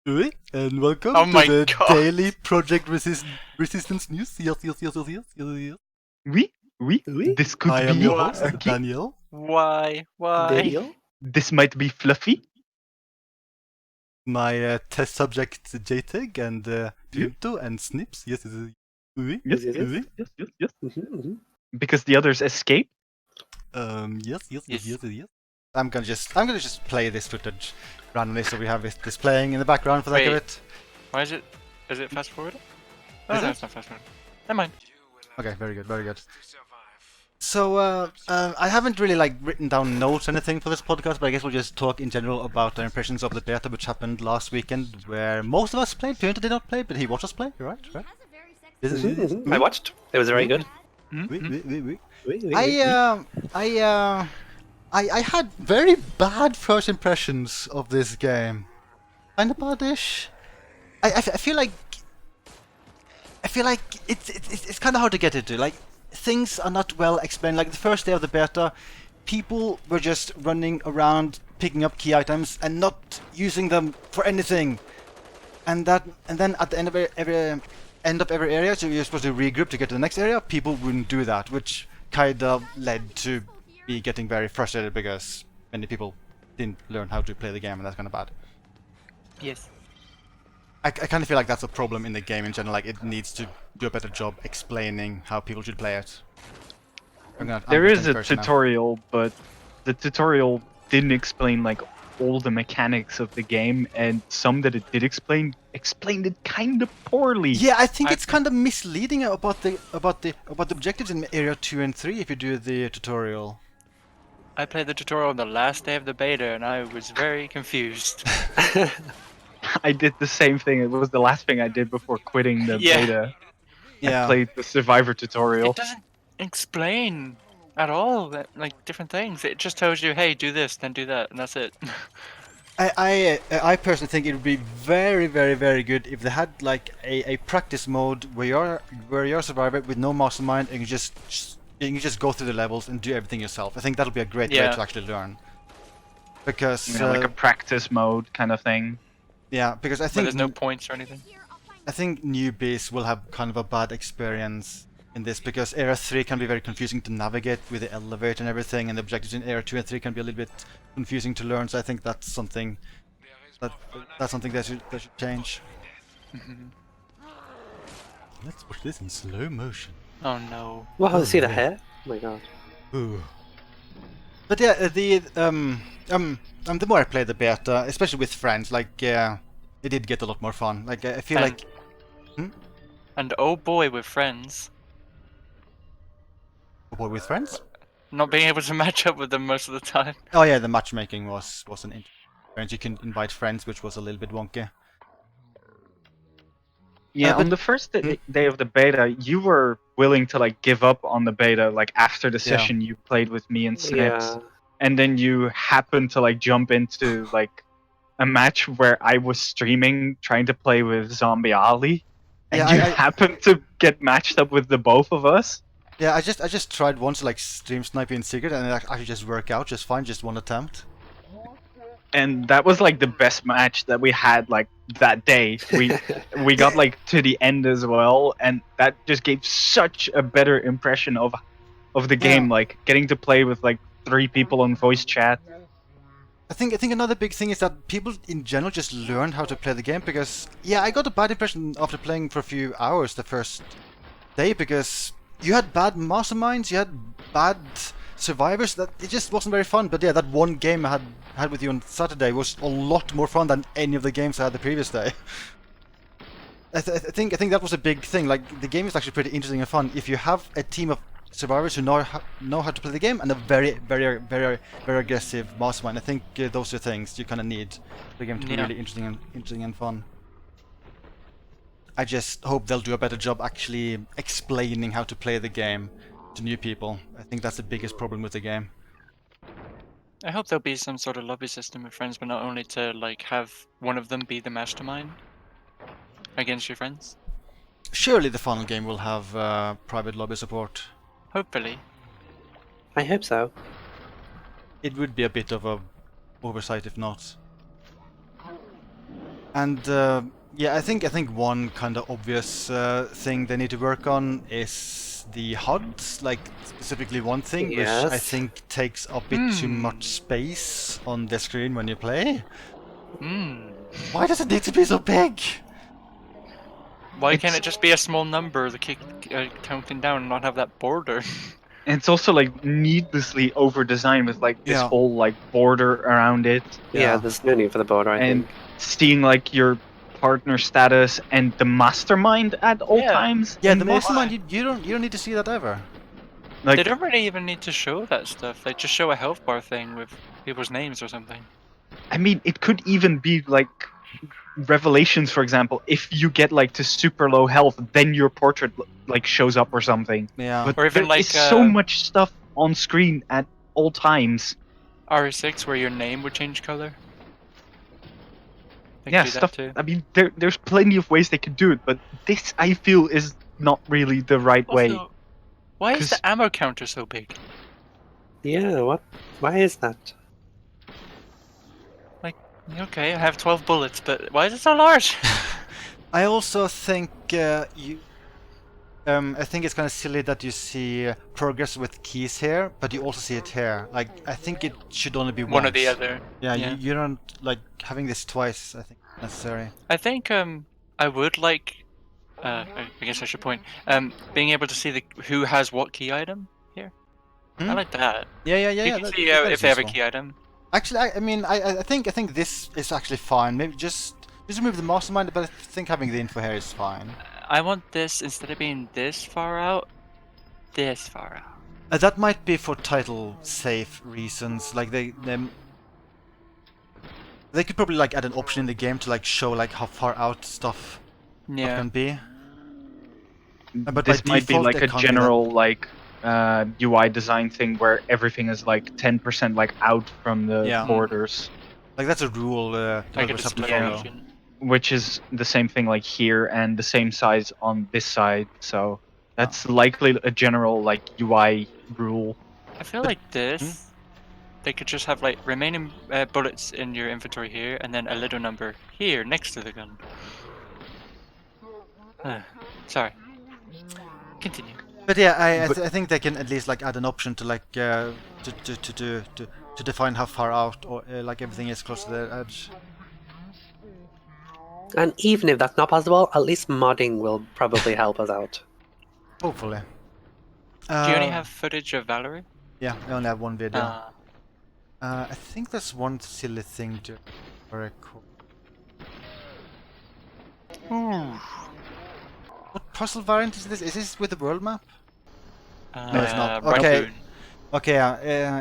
Oui, and welcome Oh to my the God. daily Project Resistance news. Yes. Oui, Oui? this could I am be your host, okay. Daniel. Why? Daniel? This might be fluffy. My test subject Jtegh and Pvimto and Snipz. Yes. Oui. Yes, Yes, yes, yes. yes, yes, yes. Mm-hmm. Because the others escape. Yes. I'm gonna just play this footage randomly, so we have this playing in the background for the heck of Wait. it. Why is it? Is it fast forward? Oh Is no, it? it's not fast forward. Never mind. Okay, very good. So I haven't really written down notes or anything for this podcast, but I guess we'll just talk in general about our impressions of the beta, which happened last weekend, where most of us played. Pvimto did not play, but he watched us play. Right? I watched. It was very good. Oui. Oui, oui. I had very bad first impressions of this game. Kinda bad-ish. I feel like it's kind of hard to get into. Like, things are not well explained. Like the first day of the beta, people were just running around picking up key items and not using them for anything. And then at the end of every area, so you're supposed to regroup to get to the next area. People wouldn't do that, which kind of led to me getting very frustrated because many people didn't learn how to play the game, and that's kind of bad. Yes. I kind of feel like that's a problem in the game in general. Like, it needs to do a better job explaining how people should play it. There is a tutorial, but the tutorial didn't explain like all the mechanics of the game, and some that it did explained it kind of poorly. Yeah, I think it's kind of misleading about the objectives in Area 2 and 3 if you do the tutorial. I played the tutorial on the last day of the beta, and I was very confused. I did the same thing. It was the last thing I did before quitting the beta. Yeah. I played the Survivor tutorial. It doesn't explain at all that, like, different things. It just tells you, hey, do this, then do that, and that's it. I personally think it would be very good if they had like a practice mode where you're a survivor with no mastermind and you just go through the levels and do everything yourself. I think that'll be a great way to actually learn. Because like a practice mode kind of thing. Yeah, because I think there's no points or anything. I think newbies will have kind of a bad experience in this because Area 3 can be very confusing to navigate with the elevator and everything, and the objectives in Area 2 and 3 can be a little bit confusing to learn. So I think that's something they should change. Let's watch this in slow motion. Oh no. Wow, see the hair? Oh my god. Ooh. But yeah, the more I play the beta, especially with friends, like it did get a lot more fun. Like I feel like. And oh boy, with friends. Oh boy, with friends? Not being able to match up with them most of the time. Oh yeah, the matchmaking was an interesting. You can invite friends, which was a little bit wonky. Yeah, on the first day of the beta, you were willing to like give up on the beta, like after the session you played with me and Snipz, and then you happened to like jump into like a match where I was streaming trying to play with Zombie Ali, and you happened to get matched up with the both of us. Yeah, I just tried once to like stream sniping in secret, and it actually just worked out just fine, just one attempt. And that was like the best match that we had like that day. We got like to the end as well, and that just gave such a better impression of the game, like getting to play with like 3 people on voice chat. I think another big thing is that people in general just learned how to play the game, because I got a bad impression after playing for a few hours the first day, because you had bad masterminds, you had bad survivors, that it just wasn't very fun. But yeah, that one game I had with you on Saturday was a lot more fun than any of the games I had the previous day. I think that was a big thing. Like, the game is actually pretty interesting and fun if you have a team of survivors who know how to play the game, and a very aggressive mastermind. I think those are things you kind of need for the game to be really interesting and fun. I just hope they'll do a better job actually explaining how to play the game to new people. I think that's the biggest problem with the game. I hope there'll be some sort of lobby system with friends, but not only to like have one of them be the mastermind against your friends. Surely the final game will have private lobby support. Hopefully. I hope so. It would be a bit of a oversight if not. And yeah, I think one kind of obvious thing they need to work on is the HUDs, like specifically one thing which I think takes a bit too much space on the screen when you play. Why does it need to be so big? Why can't it just be a small number, the counting down, and not have that border? And it's also like needlessly over-designed with like this whole like border around it. Yeah, there's no need for the border, I think. Seeing like your partner status and the mastermind at all times. Yeah, the mastermind, you don't need to see that ever. Like, they don't really even need to show that stuff. They just show a health bar thing with people's names or something. I mean, it could even be like revelations, for example. If you get like to super low health, then your portrait like shows up or something. Yeah. But or even there like is so much stuff on screen at all times. RE6, where your name would change color. They Yeah, could do that stuff. too. I mean, there's plenty of ways they could do it, but this I feel is not really the right way. Also, why is the ammo counter so big? Yeah, what? Why is that? Okay, I have 12 bullets, but why is it so large? I also think I think it's kind of silly that you see progress with keys here, but you also see it here. Like, I think it should only be one or the other. Yeah, you don't like having this twice. I think necessary. I think I would like. I guess I should point. Being able to see who has what key item here. I like that. Yeah. You can see if they have a key item. Actually, I mean, I think this is actually fine. Maybe just remove the mastermind, but I think having the info here is fine. I want this, instead of being this far out, this far out. That might be for title safe reasons. Like they could probably like add an option in the game to like show like how far out stuff can be. But this by might be default, like they a can't do general like UI design thing where everything is like 10% like out from the borders. Like that's a rule developers have to follow. Which is the same thing like here and the same size on this side, so that's likely a general like UI rule. I feel like this, they could just have like remaining bullets in your inventory here, and then a little number here next to the gun. Sorry. Continue. But yeah, I think they can at least like add an option to like to define how far out or like everything is close to the edge. And even if that's not possible, at least modding will probably help us out. Hopefully. Do you only have footage of Valerie? Yeah, I only have one video. I think there's one silly thing to record. What puzzle variant is this? Is this with the world map? No, it's not. Okay. Okay,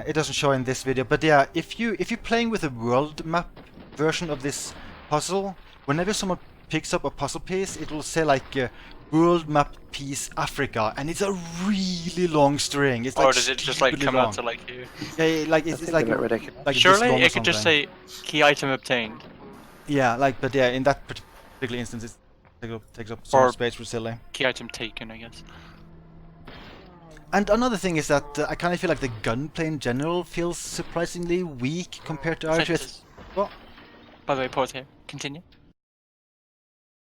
it doesn't show in this video, but yeah, if you're playing with the world map version of this puzzle, whenever someone picks up a puzzle piece, it will say like world map piece Africa, and it's a really long string. It's like, or does it just like come out to like here? Yeah, like it's like ridiculous. Like surely it could just say key item obtained. Yeah, like, but yeah, in that particular instance, it takes up so much space for silly. Key item taken, I guess. And another thing is that I kind of feel like the gunplay in general feels surprisingly weak compared to RE5. What? By the way, pause here. Continue.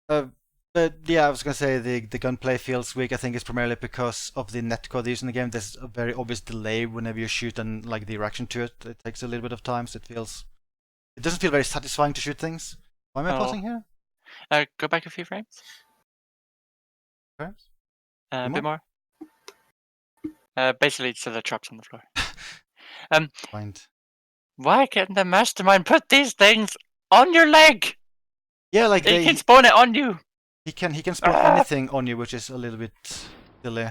But yeah, I was gonna say the gunplay feels weak. I think it's primarily because of the netcode used in the game. There's a very obvious delay whenever you shoot, and like the reaction to it. It takes a little bit of time, so it doesn't feel very satisfying to shoot things. Why am I pausing here? Go back a few frames. Frames? A bit more. Basically, so they're trapped on the floor. Find. Why can't the mastermind put these things on your leg? Yeah, like he can spawn it on you. He can spawn anything on you, which is a little bit silly.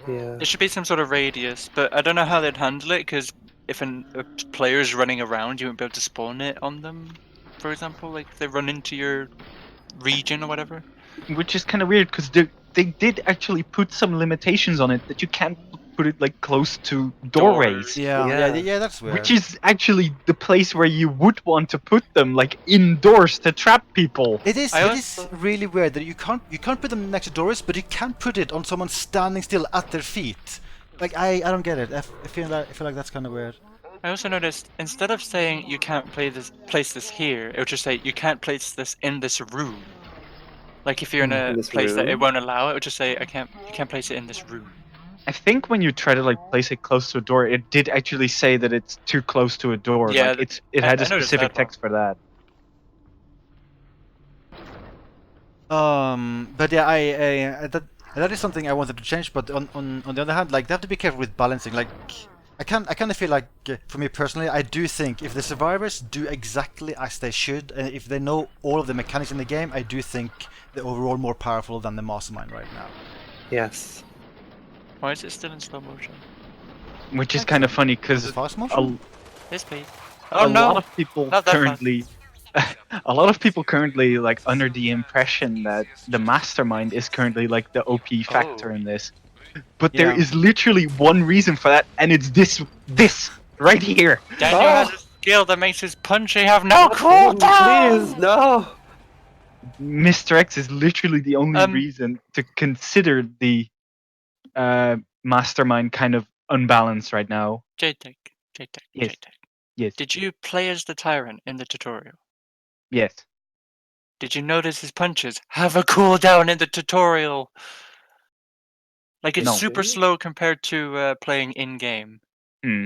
Yeah. There should be some sort of radius, but I don't know how they'd handle it, because if a player's running around, you won't be able to spawn it on them, for example, like if they run into your region or whatever. Which is kind of weird, because they did actually put some limitations on it that you can't put it like close to doorways. Yeah, that's weird. Which is actually the place where you would want to put them, like indoors to trap people. It is really weird that you can't put them next to doors, but you can put it on someone standing still at their feet. Like I don't get it. I feel like that's kind of weird. I also noticed instead of saying you can't place this here, it would just say you can't place this in this room. Like if you're in a this place that it room? won't allow, it would just say you can't place it in this room. I think when you try to like place it close to a door, it did actually say that it's too close to a door. Yeah, like it had I a noticed specific that one. text for that. But yeah, that is something I wanted to change. But on the other hand, like they have to be careful with balancing. Like I kind of feel like for me personally, I do think if the survivors do exactly as they should, and if they know all of the mechanics in the game, I do think they're overall more powerful than the mastermind right now. Yes. Why is it still in slow motion? Which is kind of funny Is because it fast motion? Yes, please. a Oh no! lot of people Not that fast. currently a lot of people currently like under the impression that the mastermind is currently like the OP factor Oh. in this. But there Yeah. is literally one reason for that, and it's this right here. Daniel Oh. has a skill that makes his punching have no Please, cooldown! no! Mr. X is literally the only reason to consider the mastermind kind of unbalanced right now. Jtegh. Yes. Yes. Did you play as the tyrant in the tutorial? Yes. Did you notice his punches have a cooldown in the tutorial? Like it's No. super slow compared to playing in game. Hmm.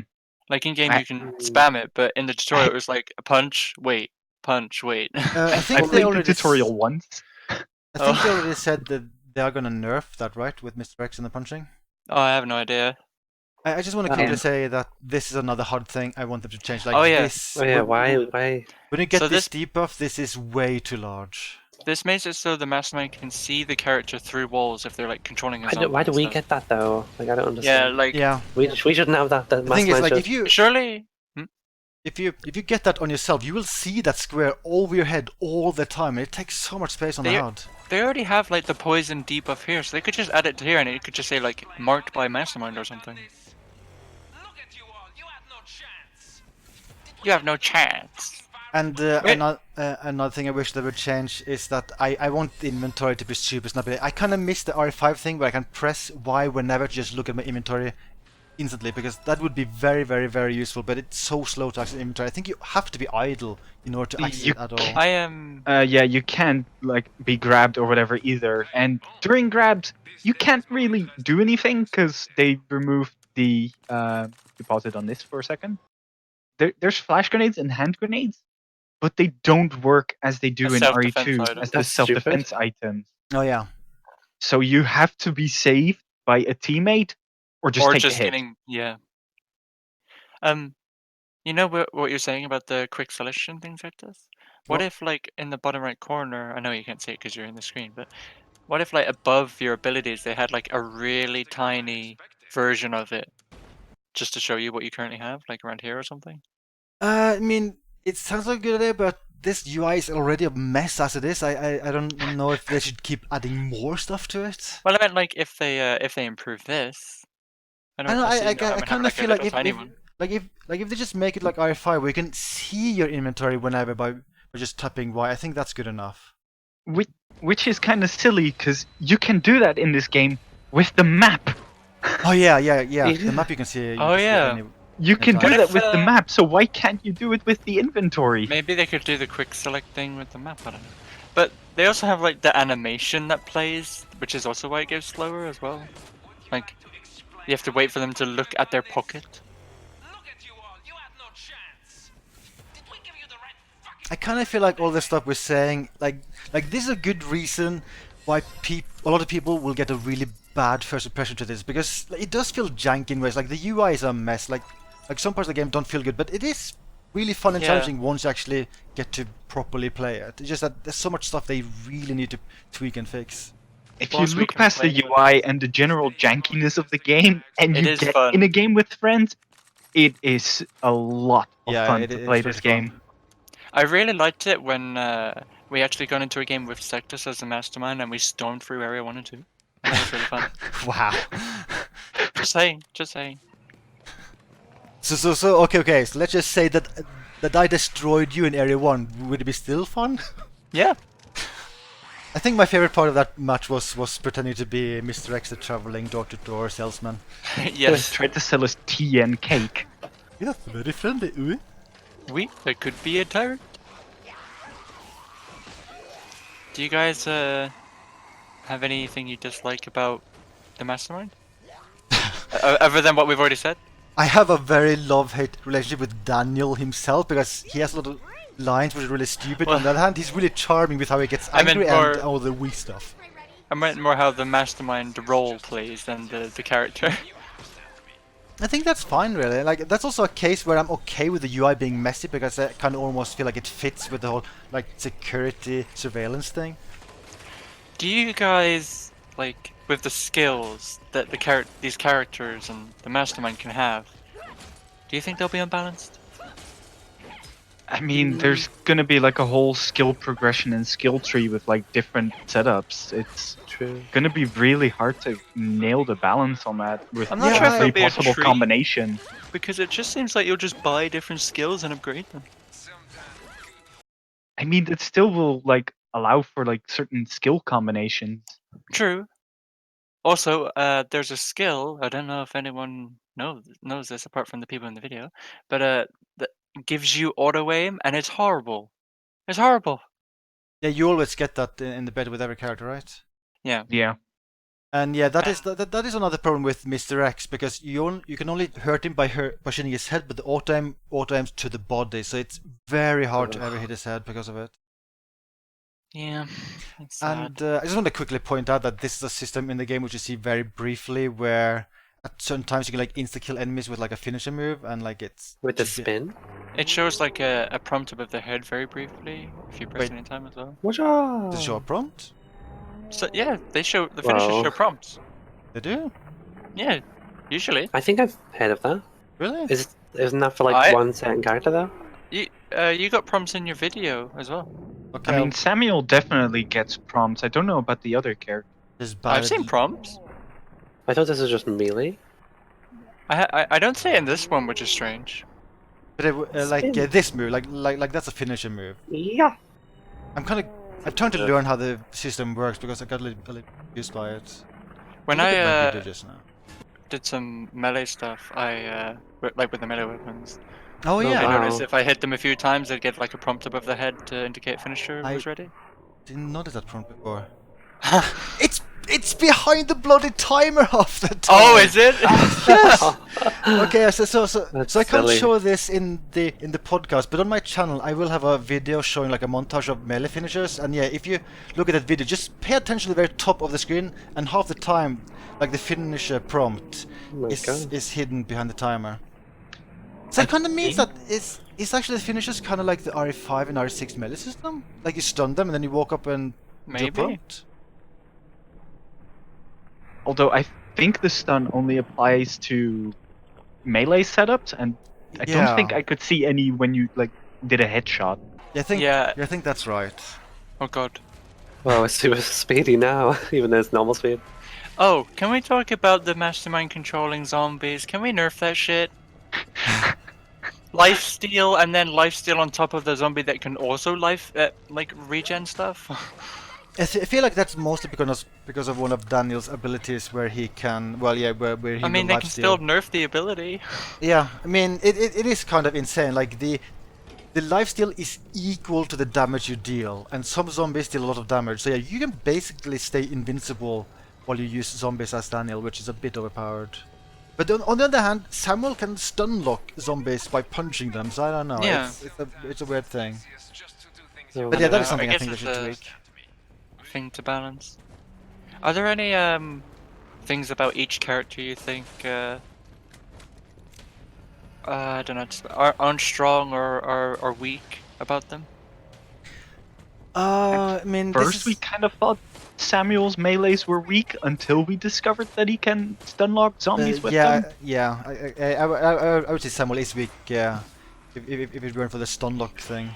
Like in game I- you can spam it, but in the tutorial it was like a punch, wait, punch, wait. I I think they played the already tutorial once. I think they already said that they are gonna nerf that, right, with Mr. X and the punching. Oh, I have no idea. I just want to quickly say that this is another hard thing I want them to change. Like Oh, yeah. this. Oh yeah, when- why? When you get So this this- debuff, this is way too large. This makes it so the mastermind can see the character through walls if they're like controlling his Why do we get that though? Like I don't Yeah, understand. like Yeah. we shouldn't have that. The thing is, like, if you surely if you get that on yourself, you will see that square over your head all the time, and it takes so much space on the They- HUD. they already have like the poison debuff here, so they could just add it to here and it could just say like marked by mastermind or something. You have no chance. And Wait. another thing I wish they would change is that I want the inventory to be super snappy. I kind of miss the RE5 thing where I can press Y whenever to just look at my inventory instantly, because that would be very, very, very useful, but it's so slow to access inventory. I think you have to be idle in order to access You it at all. I am. Yeah, you can't like be grabbed or whatever either. And during grabs, you can't really do anything because they removed the deposit on this for a second. There's flash grenades and hand grenades, but they don't work as they do As in self-defense RE2 items. as the That's self-defense items. Oh yeah. So you have to be saved by a teammate or just take just the hit. getting you know what you're saying about the quick selection things like this? What What? if like in the bottom right corner, I know you can't see it because you're in the screen, but what if like above your abilities they had like a really tiny version of it just to show you what you currently have, like around here or something? I mean, it sounds like a good idea, but this UI is already a mess as it is. I don't know if they should keep adding more stuff to it. Well, I meant like if they improve this. I know. recall seeing I that. I mean, kind of a feel like little tiny one. if they just make it like RE5, where you can see your inventory whenever by just tapping Y. I think that's good enough. Which is kind of silly because you can do that in this game with the map. Oh yeah. The map you can see. Oh, yeah. You can do What that if, with the map, so why can't you do it with the inventory? Maybe they could do the quick select thing with the map, I don't know. But they also have like the animation that plays, which is also why it goes slower as well. Like, you have to wait for them to look at their pocket. I kind of feel like all the stuff we're saying, like this is a good reason why a lot of people will get a really bad first impression to this, because it does feel janky in ways. Like the UI is a mess. Like some parts of the game don't feel good, but it is really fun and Yeah. challenging once you actually get to properly play it. It's just that there's so much stuff they really need to tweak and fix. If Plus you we look can past the play- UI and the general jankiness of the game, and It you is get fun. in a game with friends, it is a lot of fun to play this game. I really liked it when we actually got into a game with Sectus as the mastermind and we stormed through Area 1 and 2. That was really fun. Wow. Just saying. So okay. So let's just say that I destroyed you in Area 1. Would it be still fun? Yeah. I think my favorite part of that match was pretending to be Mr. X, the traveling door-to-door salesman. He Yes. tried to sell us tea and cake. Yes, very friendly. Ooh. That could be a tyrant. Do you guys have anything you dislike about the mastermind? Other than what we've already said? I have a very love-hate relationship with Daniel himself because he has a lot of lines which are really stupid. Well, on the other hand, he's really charming with how he gets I meant angry more- and all the weak stuff. I meant more how the mastermind role plays than the character. I think that's fine, really. Like, that's also a case where I'm okay with the UI being messy because I kind of almost feel like it fits with the whole like security surveillance thing. Do you guys, like, with the skills that these characters and the mastermind can have, do you think they'll be unbalanced? I mean, there's gonna be like a whole skill progression and skill tree with like different setups. It's True. gonna be really hard to nail the balance on that with I'm not sure if every there'll be a possible tree. combination. Because it just seems like you'll just buy different skills and upgrade them. I mean, it still will like allow for like certain skill combinations. True. Also, there's a skill, I don't know if anyone knows this apart from the people in the video, but that gives you auto aim and it's horrible. It's horrible. Yeah, you always get that in the bed with every character, right? Yeah. Yeah. And yeah, that is another problem with Mr. X because you can only hurt him by shooting his head, but the auto aims to the body, so it's very hard to ever hit his head because of it. Yeah. It's sad. And I just want to quickly point out that this is a system in the game which you see very briefly, where at certain times you can like insta kill enemies with like a finisher move, and like it's With the should be- spin? It shows like a prompt above the head very briefly if you press Wait. it in time as well. Watch Does it show a out! prompt? So yeah, the finishers Wow. show prompts. They do? Yeah, usually. I think I've heard of that. Really? Isn't that for like I- one certain character though? You got prompts in your video as well. Okay. I mean, Samuel definitely gets prompts. I don't know about the other characters. this I've seen prompts. I thought this was just melee. I don't see it in this one, which is strange. But like Spin. this move, like that's a finisher move. Yeah. I'm trying to learn how the system works because I got a little confused by it. When Look at my I video just now. did some melee stuff, like with the melee weapons, Oh Oh, yeah, I wow. noticed if I hit them a few times, they'd get like a prompt above the head to indicate finisher I- was ready. didn't notice that prompt before. It's behind the bloody timer half the time. Oh, is it? Yes. Okay, so That's I can't silly. show this in the podcast, but on my channel I will have a video showing like a montage of melee finishers, and yeah, if you look at that video, just pay attention to the very top of the screen, and half the time, like the finisher prompt Oh my God. is hidden behind the timer. So it kind of means that it's actually the finishers kind of like the RE5 and RE6 melee system. Like you stun them and then you walk up and do a Maybe. prompt. Although I think the stun only applies to melee setups, and I don't think Yeah. I could see any when you like did a headshot. Yeah, I think that's right. Oh god. Wow, it's super speedy now, even though it's normal speed. Oh, can we talk about the mastermind controlling zombies? Can we nerf that shit? Lifesteal and then lifesteal on top of the zombie that can also like regen stuff. I feel like that's mostly because of one of Daniel's abilities where he can, well, yeah, where he I mean, will they can still lifesteal. nerf the ability. Yeah, I mean, it is kind of insane. Like the lifesteal is equal to the damage you deal, and some zombies deal a lot of damage. So yeah, you can basically stay invincible while you use zombies as Daniel, which is a bit overpowered. But on the other hand, Samuel can stun lock zombies by punching them. So I don't know. Yeah. It's a weird thing. So But yeah, that is I something I guess think they it's should a- tweak. Thing to balance. Are there any things about each character you think I don't know, just aren't strong or weak about them? I mean, this First, is, we kind of thought Samuel's melees were weak until we discovered that he can stun lock zombies with them. yeah. I would say Samuel is weak. Yeah, if it weren't for the stun lock thing.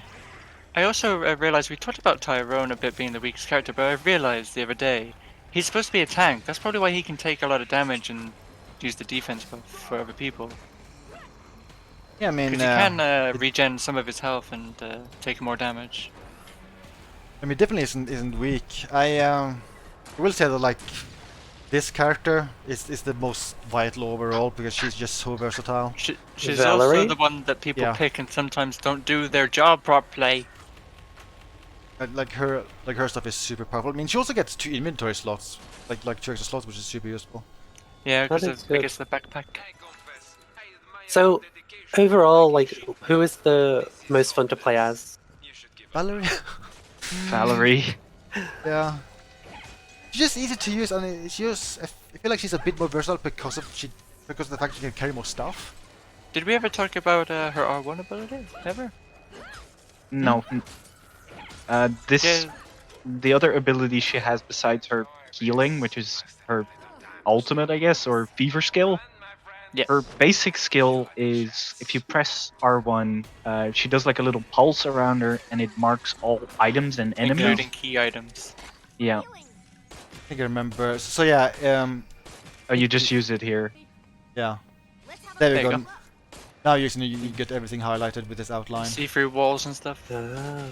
I also realized we talked about Tyrone a bit being the weakest character, but I realized the other day he's supposed to be a tank. That's probably why he can take a lot of damage and use the defense for other people. Yeah, I mean, Because he can regen some of his health and take more damage. I mean, definitely isn't weak. I will say that like this character is the most vital overall because she's just so versatile. She's Valerie? also the one that people Yeah. pick and sometimes don't do their job properly. Like her stuff is super powerful. I mean, she also gets 2 inventory slots, like 2 extra slots, which is super useful. Yeah, That because is I good. guess the backpack. So, overall, like, who is the most fun to play as? Valerie. Valerie. Yeah. She's just easy to use, and I feel like she's a bit more versatile because of the fact she can carry more stuff. Did we ever talk about her R1 ability? Ever? No. This Yeah. the other ability she has besides her healing, which is her ultimate, I guess, or fever skill. Yeah. Her basic skill is if you press R1, she does like a little pulse around her, and it marks all items and enemies. Including key items. Yeah. I think I remember. So yeah, Oh, you just use it here. yeah. There we There you go. go. Now you get everything highlighted with this outline. See through walls and stuff. Ah.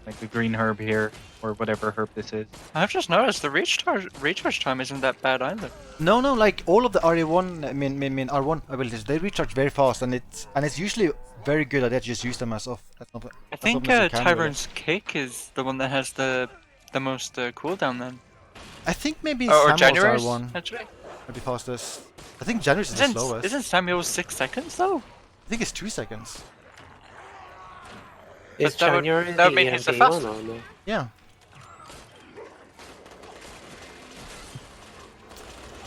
Like the green herb here, or whatever herb this is. I've just noticed the recharge time isn't that bad either. No, like all of the RE1, I mean R1 abilities, they recharge very fast, and it's usually very good at that. Just use them as often as I think often as you can, really. Tyrone's Kick is the one that has the most cooldown then. I think maybe Or Samuel's January's, R1 actually. might be fastest. I think January's is the slowest. Isn't Samuel's 6 seconds though? I think it's 2 seconds. Is that would- January that would the make it the EMP fast- one or no? Yeah.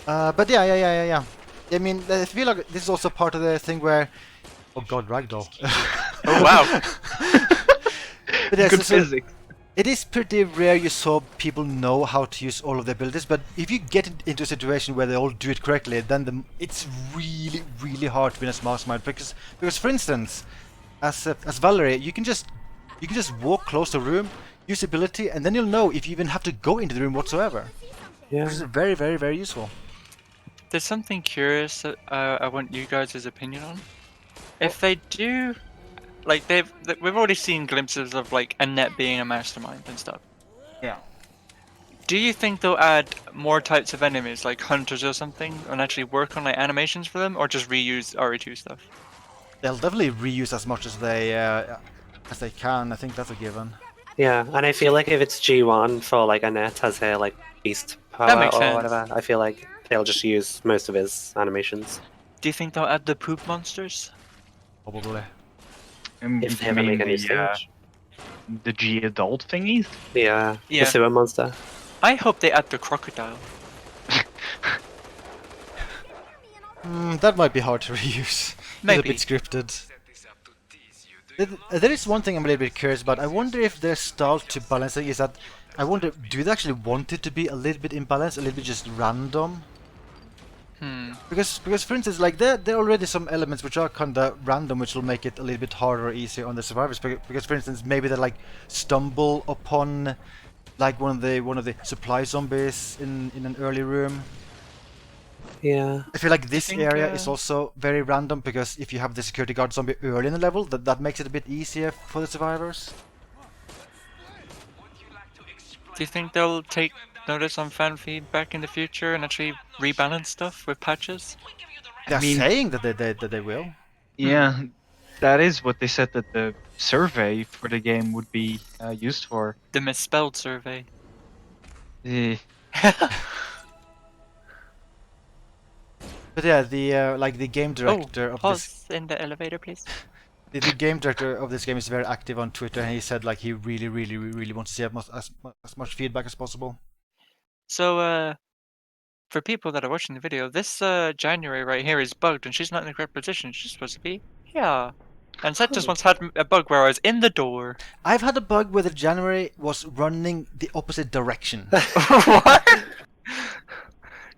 But yeah. I mean, I feel like this is also part of the thing where, oh god, ragdoll. Oh wow. But yeah, Good so physics. it is pretty rare you saw people know how to use all of the abilities, but if you get into a situation where they all do it correctly, then it's really hard to win as mastermind because for instance, as Valerie, you can just walk close to a room, use ability, and then you'll know if you even have to go into the room whatsoever. Yeah. Which is very useful. There's something curious that I want you guys' opinion on. If they do, like we've already seen glimpses of like Annette being a mastermind and stuff. Yeah. Do you think they'll add more types of enemies, like hunters or something, and actually work on like animations for them, or just reuse RE2 stuff? They'll definitely reuse as much as they can. I think that's a given. Yeah, and I feel like if it's G1 for like Annette has her like beast power That makes or sense. whatever, I feel like they'll just use most of his animations. Do you think they'll add the poop monsters? Probably. If they You ever mean make any the stage. the G adult thingies? Yeah, Yeah. the sewer monster. I hope they add the crocodile. That might be hard to reuse. Maybe. It's a bit scripted. There is one thing I'm a little bit curious about. I wonder if their style to balancing is that. I wonder, do they actually want it to be a little bit imbalanced, a little bit just random? Because for instance, like there are already some elements which are kinda random, which will make it a little bit harder or easier on the survivors. Because for instance, maybe they like stumble upon like one of the supply zombies in an early room. Yeah. I feel like this think, area is also very random because if you have the security guard zombie early in the level, that makes it a bit easier for the survivors. Do you think they'll take notice on fan feedback in the future and actually rebalance stuff with patches? They're mean- saying that they will. Yeah, that is what they said that the survey for the game would be used for. The misspelled survey. Eh, But yeah, the like the game director of this. Pause in the elevator, please. The game director of this game is very active on Twitter, and he said like he really wants to see as much feedback as possible. So, for people that are watching the video, this January right here is bugged, and she's not in the correct position. She's supposed to be here. And Seth just once had a bug where I was in the door. I've had a bug where the January was running the opposite direction. What?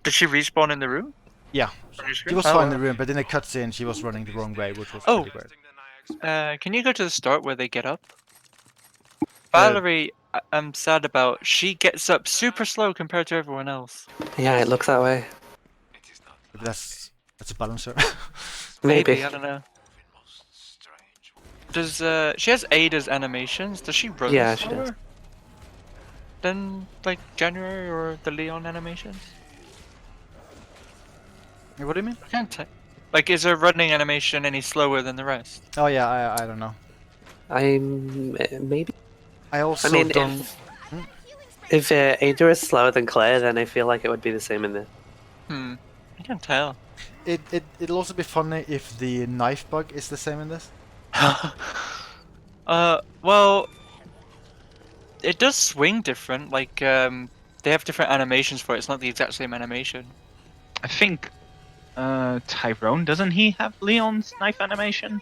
Did she respawn in the room? Yeah, On your she screen? was Oh, fine in the room, but in the cutscene she was running the wrong way, which was Oh. pretty weird. Can you go to the start where they get up? Valerie, I'm sad about. She gets up super slow compared to everyone else. Yeah, it looks that way. But that's a balancer. Maybe. I don't know. Does she has Ada's animations? Does she run Yeah, she slower does. than like January or the Leon animations? What do you mean? I can't tell. Like, is her running animation any slower than the rest? Oh yeah, I don't know. I'm maybe. I also I mean, don't. if Ada is slower than Claire, then I feel like it would be the same in this. I can't tell. It'll also be funny if the knife bug is the same in this. Well, it does swing different. Like, they have different animations for it. It's not the exact same animation. I think Tyrone, doesn't he have Leon's knife animation?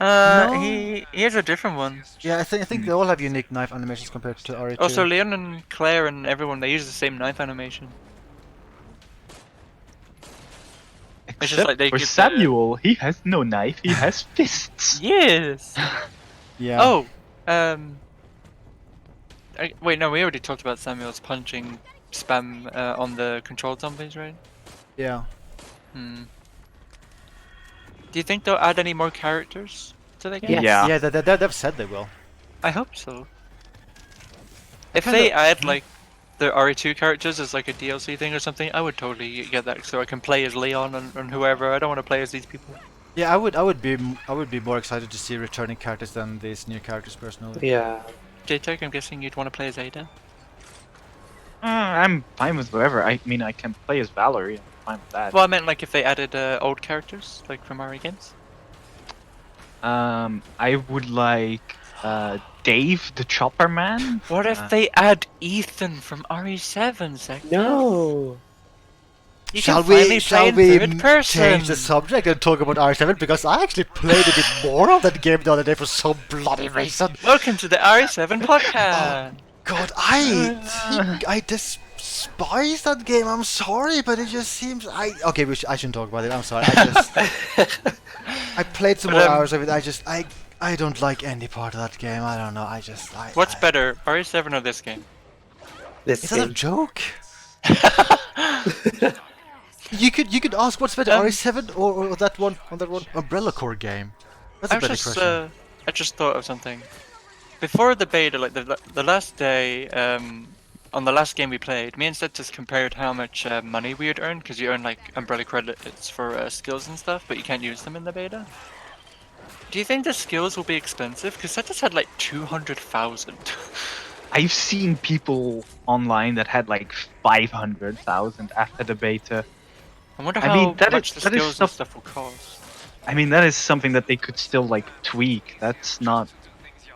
No. He has a different one. Yeah, I think they all have unique knife animations compared to RE2. Also, Leon and Claire and everyone, they use the same knife animation. It's just Except like they for give Samuel, he has no knife, he has fists. Yes! Yeah. Oh! Wait, no, we already talked about Samuel's punching spam on the controlled zombies, right? Yeah. Do you think they'll add any more characters to the game? Yes. Yeah, they've said they will. I hope so. If they add like the RE2 characters as like a DLC thing or something, I would totally get that so I can play as Leon and whoever. I don't want to play as these people. Yeah, I would be more excited to see returning characters than these new characters personally. Yeah. Jtegh, I'm guessing you'd want to play as Ada? I'm fine with whoever. I mean, I can play as Valerie. I'm fine with that. Well, I meant like if they added old characters, like from RE games. I would like Dave the Chopper Man. What if they add Ethan from RE7, Zach? No. You Shall can finally we play in third person. change the subject and talk about RE7 because I actually played a bit more of that game the other day for some bloody reason. Welcome to the RE7 podcast. God, I despise that game. I'm sorry, but it just seems okay. I shouldn't talk about it. I'm sorry. I played some more hours of it. I don't like any part of that game. I don't know. What's better, RE7 or this game? This Is that a game. joke? You could ask what's better, RE7 or that one Umbrella Corps game. That's a better question. I just thought of something. Before the beta, like the last day, on the last game we played, me and Snipz just compared how much money we had earned, because you earn like Umbrella credits for skills and stuff, but you can't use them in the beta. Do you think the skills will be expensive? Because that just had like 200,000. I've seen people online that had like 500,000 after the beta. I wonder how much the skills and stuff stuff will cost. I mean, that is something that they could still like tweak. That's not.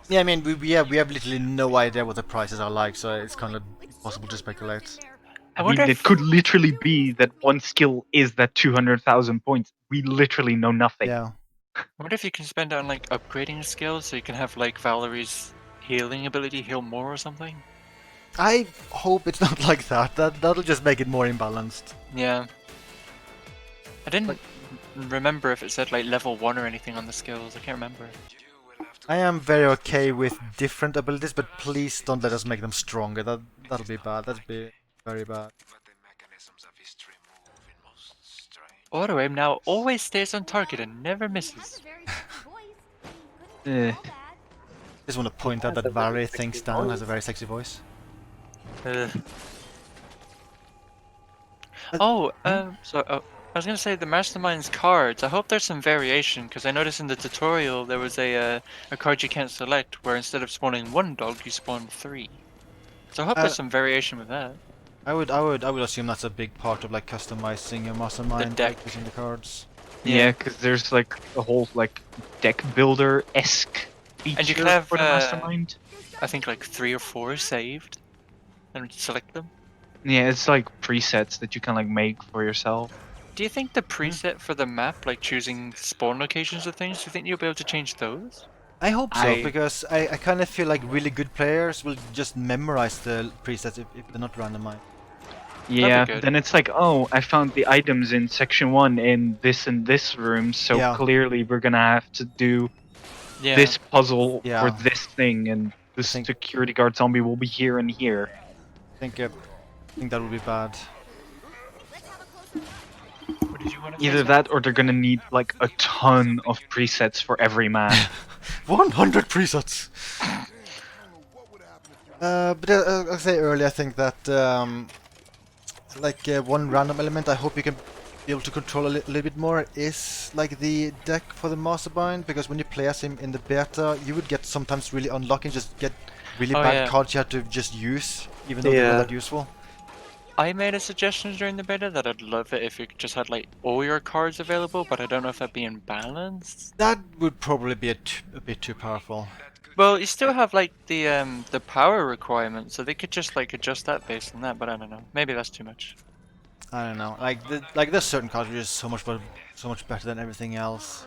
Yeah, I mean, we have literally no idea what the prices are like, so it's kind of impossible to speculate. I mean, it could literally be that one skill is that 200,000 points. We literally know nothing. Yeah. I wonder if you can spend it on like upgrading a skill, so you can have like Valerie's healing ability heal more or something. I hope it's not like that. That'll just make it more imbalanced. Yeah. I didn't remember if it said like level 1 or anything on the skills. I can't remember. I am very okay with different abilities, but please don't let us make them stronger. That'll be bad. That'll be very bad. Auto aim now always stays on target and never misses. Just want to point out that Valerie thinks Dan has a very sexy voice. I was gonna say the Mastermind's cards. I hope there's some variation, because I noticed in the tutorial there was a card you can't select where instead of spawning 1 dog you spawn 3. So I hope there's some variation with that. I would assume that's a big part of like customizing your Mastermind, deck. like, using the cards. Yeah, because there's like a whole like deck builder-esque feature And you can have for the Mastermind. I think like 3 or 4 saved, and select them. Yeah, it's like presets that you can like make for yourself. Do you think the preset for the map, like choosing spawn locations or things, do you think you'll be able to change those? I hope so, because I kind of feel like really good players will just memorize the presets if they're not randomized. Yeah, then it's like, oh, I found the items in section 1 in this room, so clearly we're gonna have to do this puzzle for this thing, and the security guard zombie will be here and here. I think that would be bad. What did you want to Either say? that, or they're gonna need like a ton of presets for every map. 100 presets! But I say earlier, I think that like one random element, I hope you can be able to control a little bit more is like the deck for the Mastermind, because when you play as him in the beta, you would get sometimes really unlucky and just get really Oh, bad yeah. cards you had to just use, even though they were Yeah. that useful. I made a suggestion during the beta that I'd love it if you just had like all your cards available, but I don't know if that'd be imbalanced. That would probably be a bit too powerful. Well, you still have like the power requirement, so they could just like adjust that based on that. But I don't know. Maybe that's too much. I don't know. Like there's certain cards which are just so much better than everything else.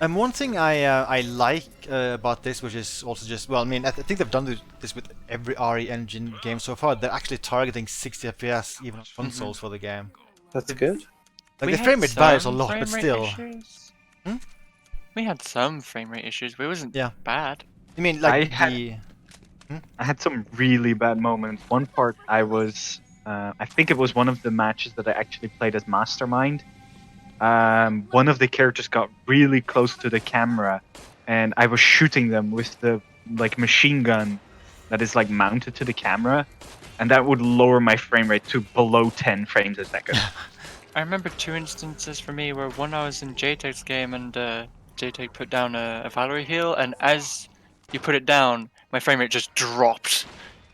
And one thing I like about this, which is also just, well, I mean, I think they've done this with every RE engine game so far. They're actually targeting 60 FPS even on consoles for the game. That's good. Like We the had frame rate varies a some lot, frame but rate still. issues. Hmm? We had some frame rate issues, but it wasn't Yeah. bad. I mean, like I had some really bad moments. One part I was, I think it was one of the matches that I actually played as Mastermind. One of the characters got really close to the camera, and I was shooting them with the like machine gun that is like mounted to the camera, and that would lower my frame rate to below 10 frames a second. I remember two instances for me where one I was in Jtegh's game and Jtegh put down a Valerie heal, and as you put it down, my frame rate just dropped.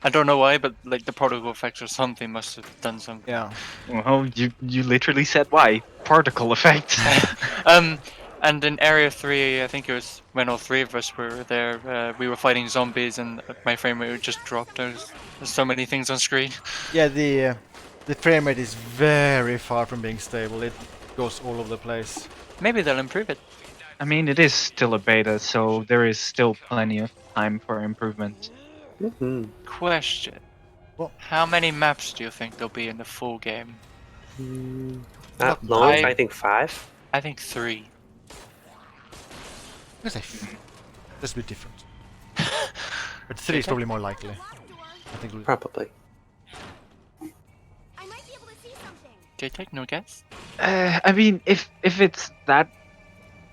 I don't know why, but like the particle effects or something must have done something. yeah. Well, you literally said why. Particle effect. And in Area 3, I think it was when all three of us were there, we were fighting zombies and my frame rate just dropped. There's so many things on screen. Yeah, the frame rate is very far from being stable. It goes all over the place. Maybe they'll improve it. I mean, it is still a beta, so there is still plenty of time for improvement. Mm-hmm. Question. What? How many maps do you think there'll be in the full game? At Not launch, nine. I think 5. I think 3. I'm gonna say that's a bit different. But 3 is probably more likely. I think. Probably. I might be able to see something. Jtegh, no guess? I mean, if it's that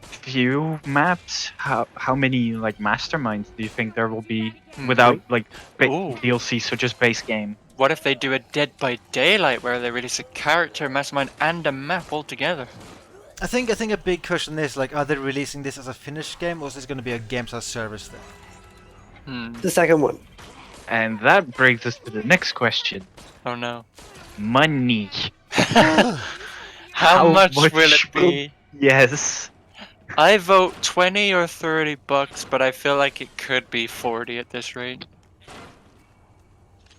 few maps, how many like masterminds do you think there will be without like Ooh. DLC, so just base game? What if they do a Dead by Daylight where they release a character, mastermind, and a map all together? I think a big question is like, are they releasing this as a finished game, or is this going to be a games as service thing? The second one. And that brings us to the next question: Oh no. money. How much much will it be? Yes. I vote 20 or 30 bucks, but I feel like it could be 40 at this rate.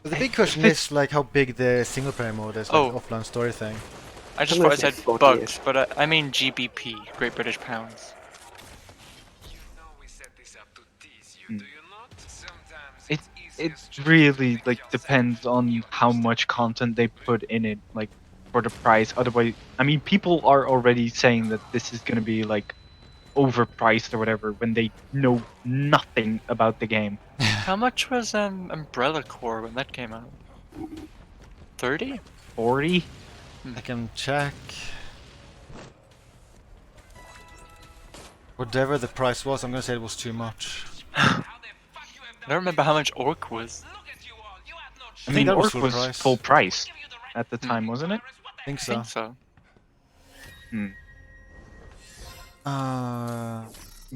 But the big question is like how big the single player mode is, like the offline story thing. I just I'm thought I gonna say said 40 bucks, but I mean GBP, Great British Pounds. It really like depends on how much content they put in it, like for the price. Otherwise, I mean, people are already saying that this is gonna be like overpriced or whatever when they know nothing about the game. How much was Umbrella Corps when that came out? 30? 40? I can check. Whatever the price was, I'm gonna say it was too much. I don't remember how much Orc was. I mean, that was Orc full was price. full price at the time, wasn't it? I think I so. think so.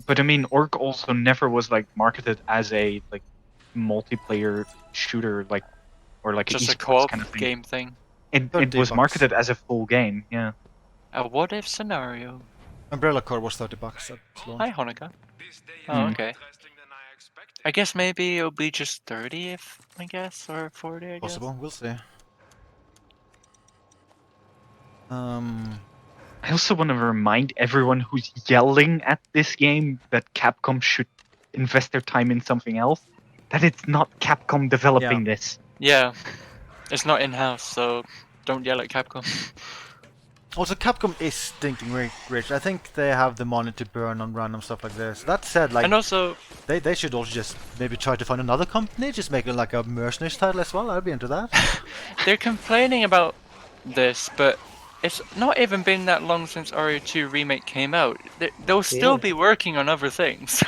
But I mean, Orc also never was like marketed as a like multiplayer shooter, like or like Just an a esports co-op kind of thing. game thing. It 30 was bucks. marketed as a full game, yeah. A what if scenario. Umbrella Core was 30 bucks at launch. Hi Honoka. Oh, okay. I guess maybe it'll be just 30 if I guess, or 40 I guess. Possible, we'll see. I also want to remind everyone who's yelling at this game that Capcom should invest their time in something else, that it's not Capcom developing this. Yeah. It's not in-house, so don't yell at Capcom. Also, Capcom is thinking rich. I think they have the money to burn on random stuff like this. That said, like And also, they should also just maybe try to find another company, just make it like a mercenaries title as well. I'd be into that. they're complaining about this, but it's not even been that long since RE2 Remake came out. They'll still Yeah. be working on other things.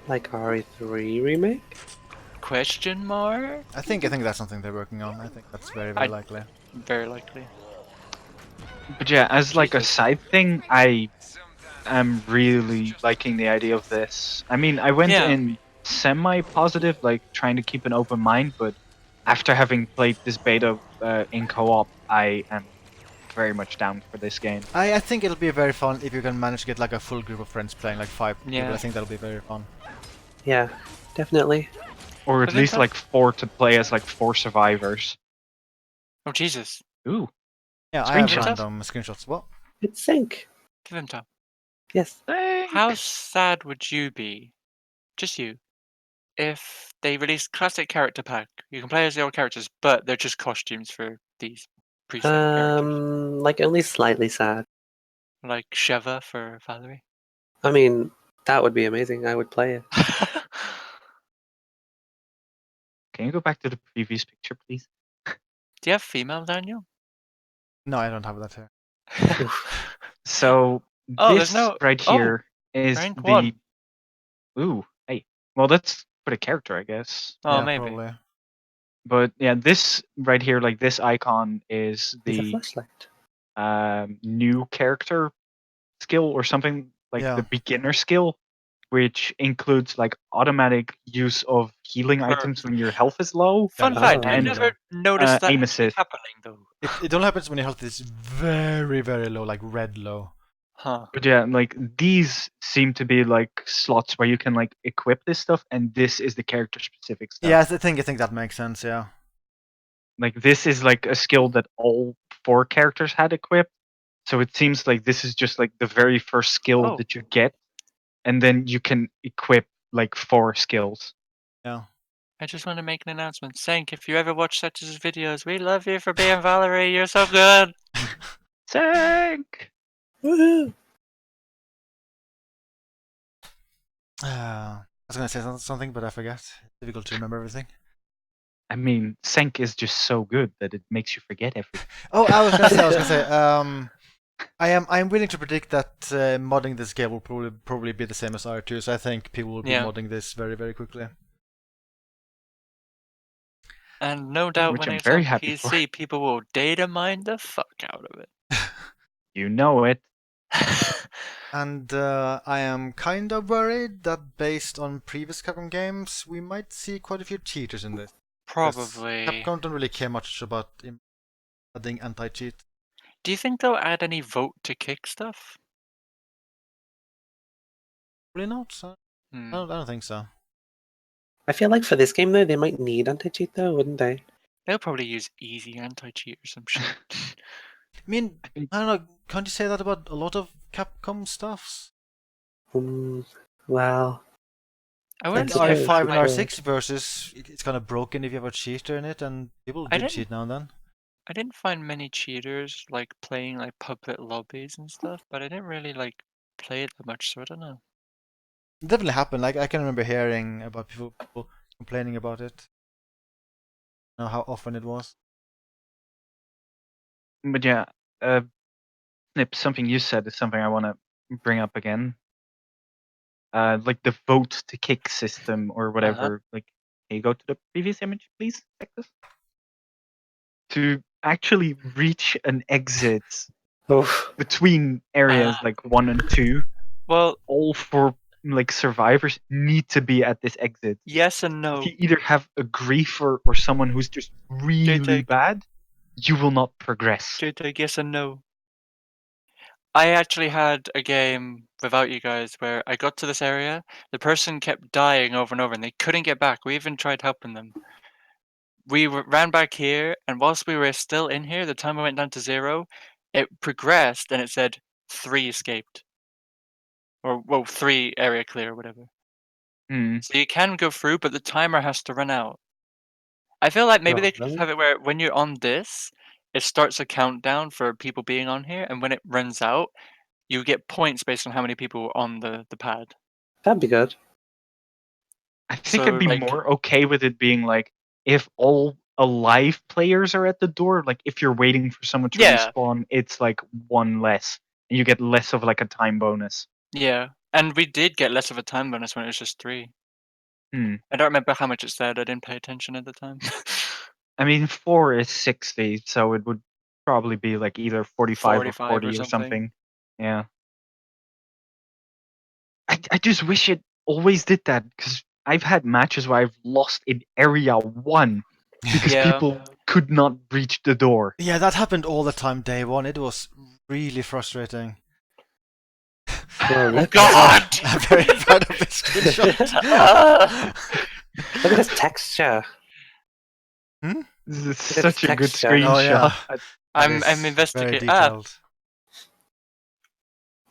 Like RE3 remake? Question mark? I think that's something they're working on. I think that's very, very likely. Very likely. But yeah, as like a Jesus. side thing, I am really liking the idea of this. I mean, I went Yeah. in semi-positive, like trying to keep an open mind, but after having played this beta in co-op, I am very much down for this game. I think it'll be very fun if you can manage to get like a full group of friends playing, like 5 people. Yeah. I think that'll be very fun. Yeah, definitely. Or at But least then- like 4 to play as like 4 survivors. Oh Jesus. Ooh. Yeah, I have Screenshots. random screenshots. What? It's sync. Pvimto. Yes. How sad would you be, just you, if they released classic character pack? You can play as the old characters, but they're just costumes for these preset characters. Like only slightly sad. Like Sheva for Valerie. I mean, that would be amazing. I would play it. Can you go back to the previous picture, please? Do you have female Daniel? No, I don't have that here. So Oh, this there's no- right oh, here is rank the. 1. Ooh, hey. Well, that's for the character, I guess. Oh, yeah, maybe. Probably. But yeah, this right here, like this icon, is It's a the flashlight. new character skill or something like Yeah. the beginner skill, which includes like automatic use of healing Perks. items when your health is low. Fun Yeah, fact, I and, never noticed that aim actually assist. happening though. It only happens when your health is very, very low, like red low. Huh. But yeah, like these seem to be like slots where you can like equip this stuff, and this is the character specific stuff. Yeah, I think that makes sense. Yeah. Like this is like a skill that all 4 characters had equipped. So it seems like this is just like the very first skill Oh. that you get, and then you can equip like 4 skills. Yeah. I just want to make an announcement. Sank, if you ever watch Setch's videos, we love you for being Valerie. You're so good. Tank! Woohoo! I was gonna say something, but I forgot. Difficult to remember everything. I mean, Senk is just so good that it makes you forget everything. Oh, I was gonna say. I am willing to predict that modding this game will probably be the same as R2. So I think people will be Yeah. modding this very, very quickly. And no doubt Which when I'm it's very on happy for. PC, people will data mine the fuck out of it. You know it. And I am kind of worried that based on previous Capcom games, we might see quite a few cheaters in this. 'Cause Probably. Capcom don't really care much about adding anti-cheat. Do you think they'll add any vote to kick stuff? Really not. So Hmm. I don't think so. I feel like for this game though, they might need anti-cheat though, wouldn't they? They'll probably use easy anti-cheat or some shit. I mean, I don't know. Can't you say that about a lot of Capcom stuffs? Well, I Like wouldn't That's say okay. R5 and Right. R6 versus it's kind of broken if you have a cheater in it, and people I do didn't- cheat now and then. I didn't find many cheaters like playing like puppet lobbies and stuff, but I didn't really like play it that much, so I don't know. It definitely happened. Like I can remember hearing about people complaining about it. I don't know how often it was. But yeah, Snip, something you said is something I want to bring up again. Like the vote to kick system or whatever. Like, can you go to the previous image, please? Check this. To actually reach an exit oh, between areas like 1 and 2, Well, all 4 like survivors need to be at this exit. yes and no. If you either have a griefer or someone who's just really Jtegh. bad, you will not progress. Jtegh, yes and no. I actually had a game without you guys where I got to this area, the person kept dying over and over and they couldn't get back. We even tried helping them. We ran back here, and whilst we were still in here, the timer went down to 0. It progressed and it said 3 escaped. Or, well, 3 area clear or whatever. Hmm. So you can go through, but the timer has to run out. I feel like maybe Oh, they could just really? have it where when you're on this, it starts a countdown for people being on here, and when it runs out, you get points based on how many people were on the pad. that'd be good. I think So, I'd be like- more okay with it being like if all alive players are at the door, like if you're waiting for someone to Yeah. respawn, it's like 1 less. And you get less of like a time bonus. Yeah, and we did get less of a time bonus when it was just 3. Hmm. I don't remember how much it said. I didn't pay attention at the time. I mean, 4 is 60, so it would probably be like either 45 or 45 or 40 or something. something. Yeah. I just wish it always did that, because I've had matches where I've lost in area 1 because Yeah. people could not reach the door. Yeah, that happened all the time day one. It was really frustrating. Well, Oh look, God! I'm very proud of this screenshot. look at this texture. This is Look at such this a good texture. Oh, yeah. screenshot. That I'm is very investigating. detailed.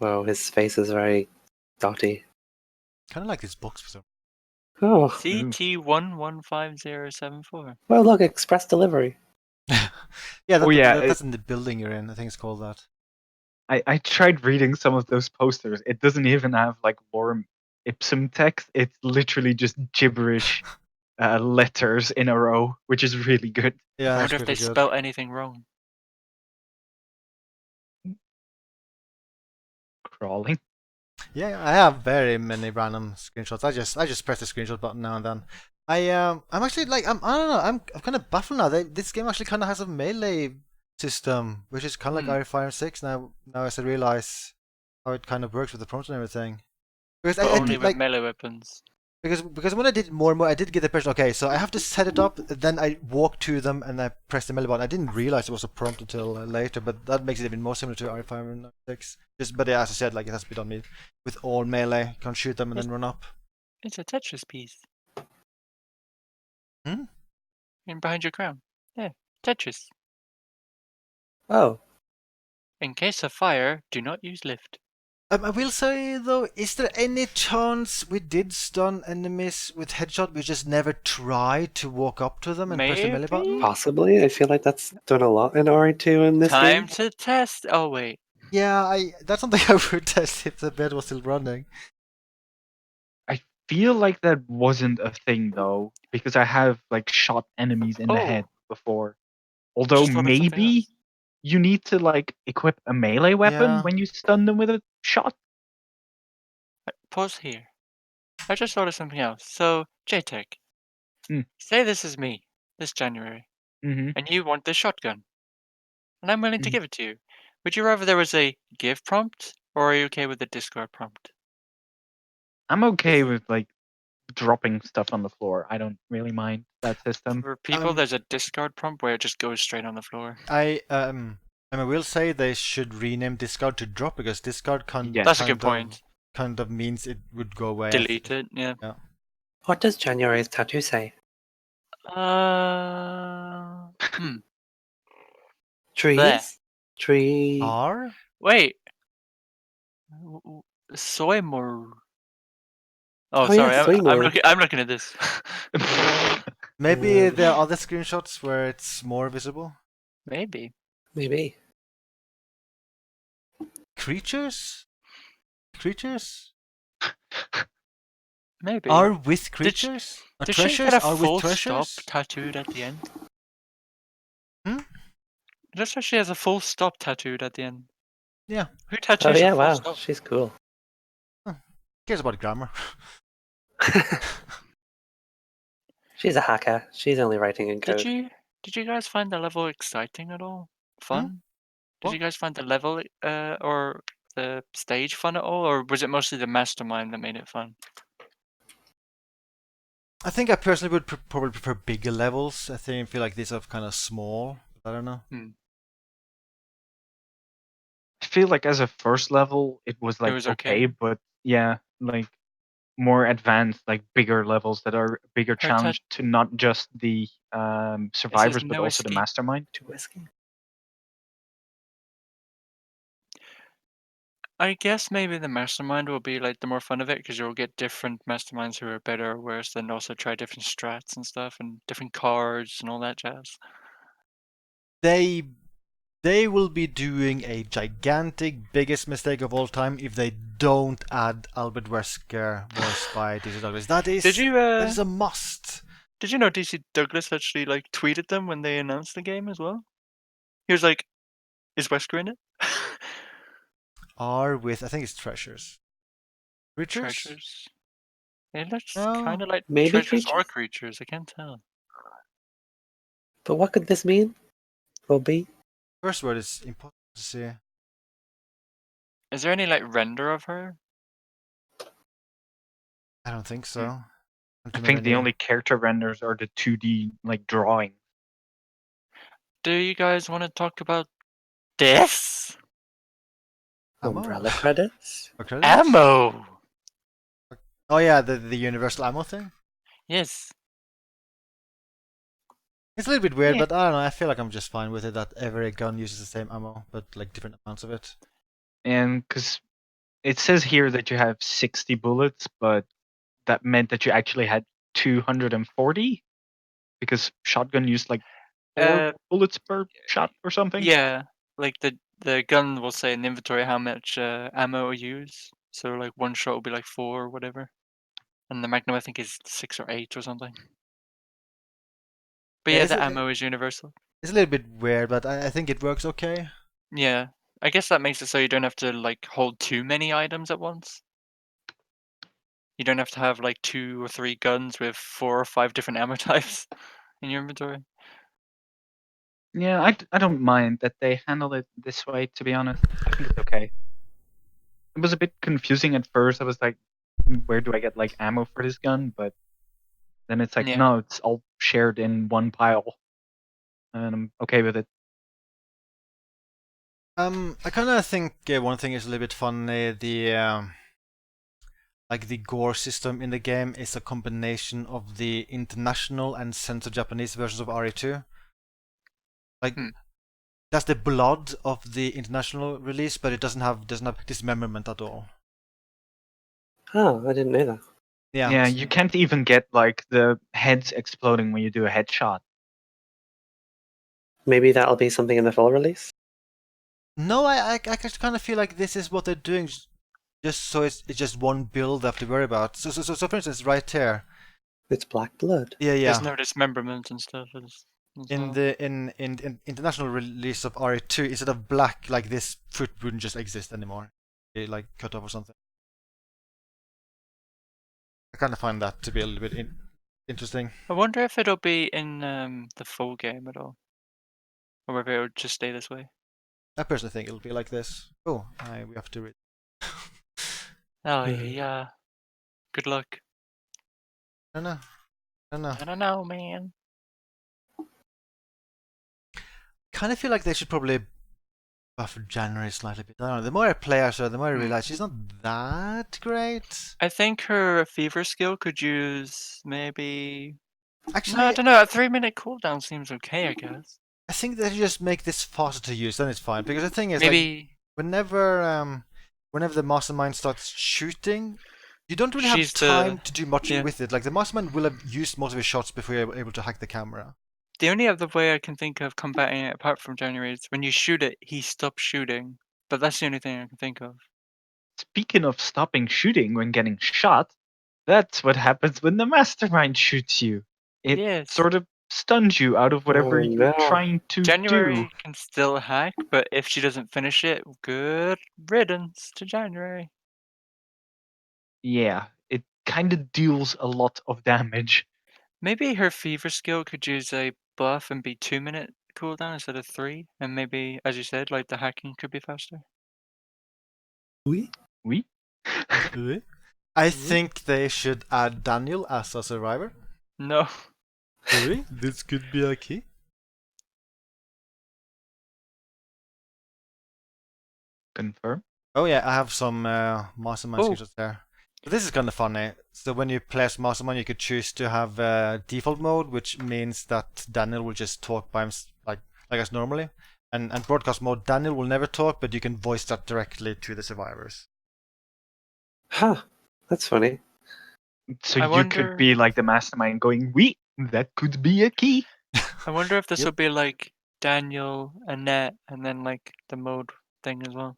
Wow, his face is very dotty. Kind of like these books. For some. Oh, CT115074. well, look, express delivery. Yeah, Oh, yeah, that's in the building you're in. I think it's called that. I tried reading some of those posters. It doesn't even have like lorem ipsum text. It's literally just gibberish letters in a row, which is really good. Yeah, I that's wonder if they pretty good. spelt anything wrong. Crawling. Yeah, I have very many random screenshots. I just press the screenshot button now and then. I'm actually like I don't know. I'm kind of baffled now. This game actually kind of has a melee system, which is kind of like RE5 and 6 now. Now as I realize how it kind of works with the prompts and everything. Because But I only did, with like melee weapons. because when I did more and more, I did get the impression. Okay, so I have to set it up. Then I walk to them and I press the melee button. I didn't realize it was a prompt until later, but that makes it even more similar to RE5 and 6. But yeah, as I said, like it has to be done with all melee. You can't shoot them and then run up. It's a Tetris piece. Hmm? In behind your crown. Yeah, Tetris. Oh, In case of fire, do not use lift. I will say though, is there any chance we did stun enemies with headshot? We just never tried to walk up to them and press the melee button. Maybe? possibly. I feel like that's done a lot in RE2 in this Time game. to test. Oh wait. Yeah, that's something I would test if the bed was still running. I feel like that wasn't a thing though, because I have like shot enemies in the Oh. head before. Although Just thought of something maybe else. you need to like equip a melee weapon Yeah. when you stun them with a shot. Pause here. I just thought of something else. So, Jtegh. Hmm. Say this is me, this January, Mm-hmm. and you want this shotgun, and I'm willing to Mhm. give it to you. Would you rather there was a give prompt, or are you okay with the discard prompt? I'm okay with like dropping stuff on the floor. I don't really mind that system. For people, there's a discard prompt where it just goes straight on the floor. I will say they should rename discard to drop because discard Yeah. That's a good point. kind of means it would go away. Delete it, yeah. What does January's tattoo say? Hmm. Trees? There. Tree. R? Wait. Soy more. Oh, Oh, yeah, sorry. soy more. I'm looking at this. Maybe there are other screenshots where it's more visible. Maybe. Maybe. Creatures? Creatures? Maybe. Are with creatures? Did she Treasures get a are full with treasures? stop tattooed at the end? Hmm? It looks like she has a full stop tattooed at the end. Yeah. Who Oh, tattoos yeah, a full wow. stop? She's cool. Cares about grammar. She's a hacker. She's only writing in code. Did you guys find the level exciting at all? Fun? Did What? you guys find the level or the stage fun at all, or was it mostly the mastermind that made it fun? I think I personally would probably prefer bigger levels. I feel like these are kind of small. I don't know. I feel like as a first level, it was like was okay. but yeah, like more advanced, like bigger levels that are a bigger challenge to not just the survivors, but no also the escape. mastermind. To whiskey. I guess maybe the mastermind will be like the more fun of it because you'll get different masterminds who are better or worse, then also try different strats and stuff and different cards and all that jazz. They will be doing a gigantic, biggest mistake of all time if they don't add Albert Wesker voiced by DC Douglas. That is a must. Did you know DC Douglas actually like tweeted them when they announced the game as well? He was like, "Is Wesker in it?" R with I think it's treasures. Creatures? Treasures. It looks No, kind of like maybe treasures or creatures? creatures. I can't tell. But what could this mean? Will be? first word is impossible to see. Is there any like render of her? I don't think so. Not I too think the many- only character renders are the 2D like drawing. Do you guys want to talk about this? ammo. Umbrella credits? Or credits? Ammo. Oh yeah, the universal ammo thing. Yes. It's a little bit weird, Yeah. but I don't know. I feel like I'm just fine with it. That every gun uses the same ammo, but like different amounts of it. And because it says here that you have 60 bullets, but that meant that you actually had 240 because shotgun used like 4 Uh, bullets per shot or something. yeah. Like the gun will say in the inventory how much ammo you use. So like one shot will be like 4 or whatever, and the Magnum I think is 6 or 8 or something. But yeah, It's the a, ammo is universal. it's a little bit weird, but I think it works okay. Yeah. I guess that makes it so you don't have to like hold too many items at once. You don't have to have like 2 or 3 guns with 4 or 5 different ammo types in your inventory. Yeah, I don't mind that they handle it this way, to be honest. I think it's okay. It was a bit confusing at first. I was like, where do I get like ammo for this gun? But then it's like, Yeah. no, it's all shared in one pile. And I'm okay with it. I kind of think one thing is a little bit funny. Like the gore system in the game is a combination of the international and censored Japanese versions of RE2. Like that's the blood of the international release, but it doesn't have dismemberment at all. Oh, I didn't know that. Yeah, you can't even get like the heads exploding when you do a headshot. Maybe that'll be something in the full release? No, I kind of feel like this is what they're doing, just so it's just one build I have to worry about. So for instance, right here. It's black blood. Yeah. There's no dismemberment and stuff. In international release of RE2, instead of black, like this foot wouldn't just exist anymore. It like cut off or something. I kind of find that to be a little bit interesting. I wonder if it'll be in the full game at all, or whether it'll just stay this way. I personally think it'll be like this. Oh, we have to read. Oh yeah. Good luck. I don't know. I don't know, man. Kind of feel like they should probably buff January slightly bit. I don't know. The more I play her, the more I realize she's not that great. I think her fever skill could use maybe. Actually, No, I don't know. A 3-minute cooldown seems okay, I guess. I think they should just make this faster to use, then it's fine. Because the thing is, Maybe like, whenever the mastermind starts shooting, you don't really have she's time the to do much yeah. with it. Like the mastermind will have used most of his shots before you're able to hack the camera. The only other way I can think of combating it apart from January is when you shoot it, he stops shooting. But that's the only thing I can think of. Speaking of stopping shooting when getting shot, that's what happens when the mastermind shoots you. It Yes. sort of stuns you out of whatever Oh, you're no. trying to January do. can still hack, but if she doesn't finish it, good riddance to January. Yeah, it kind of deals a lot of damage. Maybe her fever skill could use a buff and be 2-minute cooldown instead of 3, and maybe, as you said, like the hacking could be faster. Oui? I think they should add Daniel as a survivor. No. This could be a key. Confirm. Oh yeah, I have some mastermind screenshots there. But this is kind of funny. So when you play as mastermind, you could choose to have default mode, which means that Daniel will just talk by himself, like as normally. And broadcast mode, Daniel will never talk, but you can voice that directly to the survivors. Huh. That's funny. So I you wonder- could be like the mastermind going, "Oui, that could be a key." I wonder if this Yep. will be like Daniel, Annette, and then like the mode thing as well.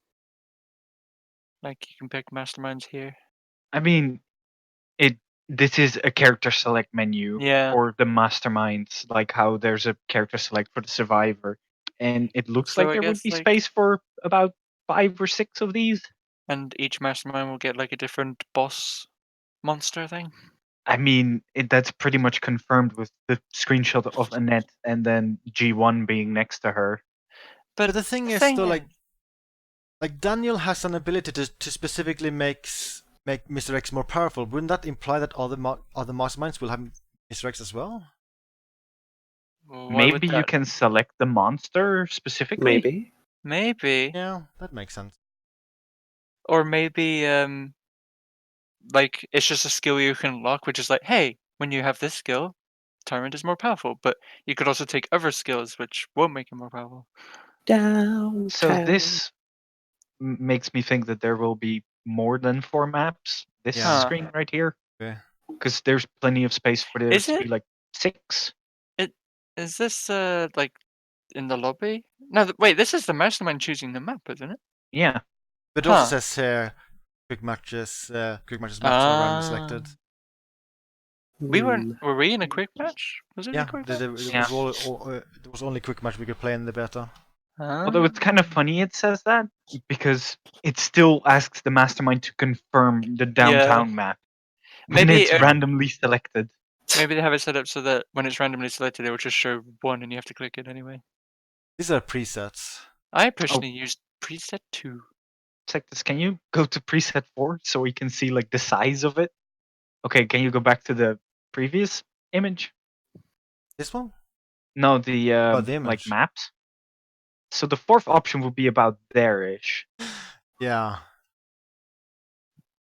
Like you can pick masterminds here. I mean, this is a character select menu Yeah. for the masterminds, like how there's a character select for the survivor. And it looks So like I there would guess, be like- space for about 5 or 6 of these. And each mastermind will get like a different boss monster thing? I mean, that's pretty much confirmed with the screenshot of Annette and then G1 being next to her. But the thing is, though, like Daniel has an ability to specifically make Mr. X more powerful. Wouldn't that imply that other masterminds will have Mr. X as well? Why would Maybe you that- can select the monster specifically. Maybe. Yeah, that makes sense. Or maybe like it's just a skill you can unlock, which is like, hey, when you have this skill, Tyrant is more powerful. But you could also take other skills which won't make him more powerful. Downtown. So this makes me think that there will be more than 4 maps. This Yeah. screen right here, Okay. because there's plenty of space for there Is to it? be like 6. Is this like in the lobby? No, wait, this is the mastermind choosing the map, isn't it? Yeah. But it also says here, quick matches maps are randomly selected. Were we in a quick match? Was it Yeah, a quick there match? was only quick match we could play in the beta. Although it's kind of funny it says that, because it still asks the mastermind to confirm the downtown map. Maybe Maybe it's randomly selected. Maybe they have it set up so that when it's randomly selected, it will just show one and you have to click it anyway. These are presets. I personally used preset 2. Check this. Can you go to preset 4 so we can see like the size of it? Okay, can you go back to the previous image? This one? No, the the like image. maps. So the 4th option would be about there-ish. Yeah.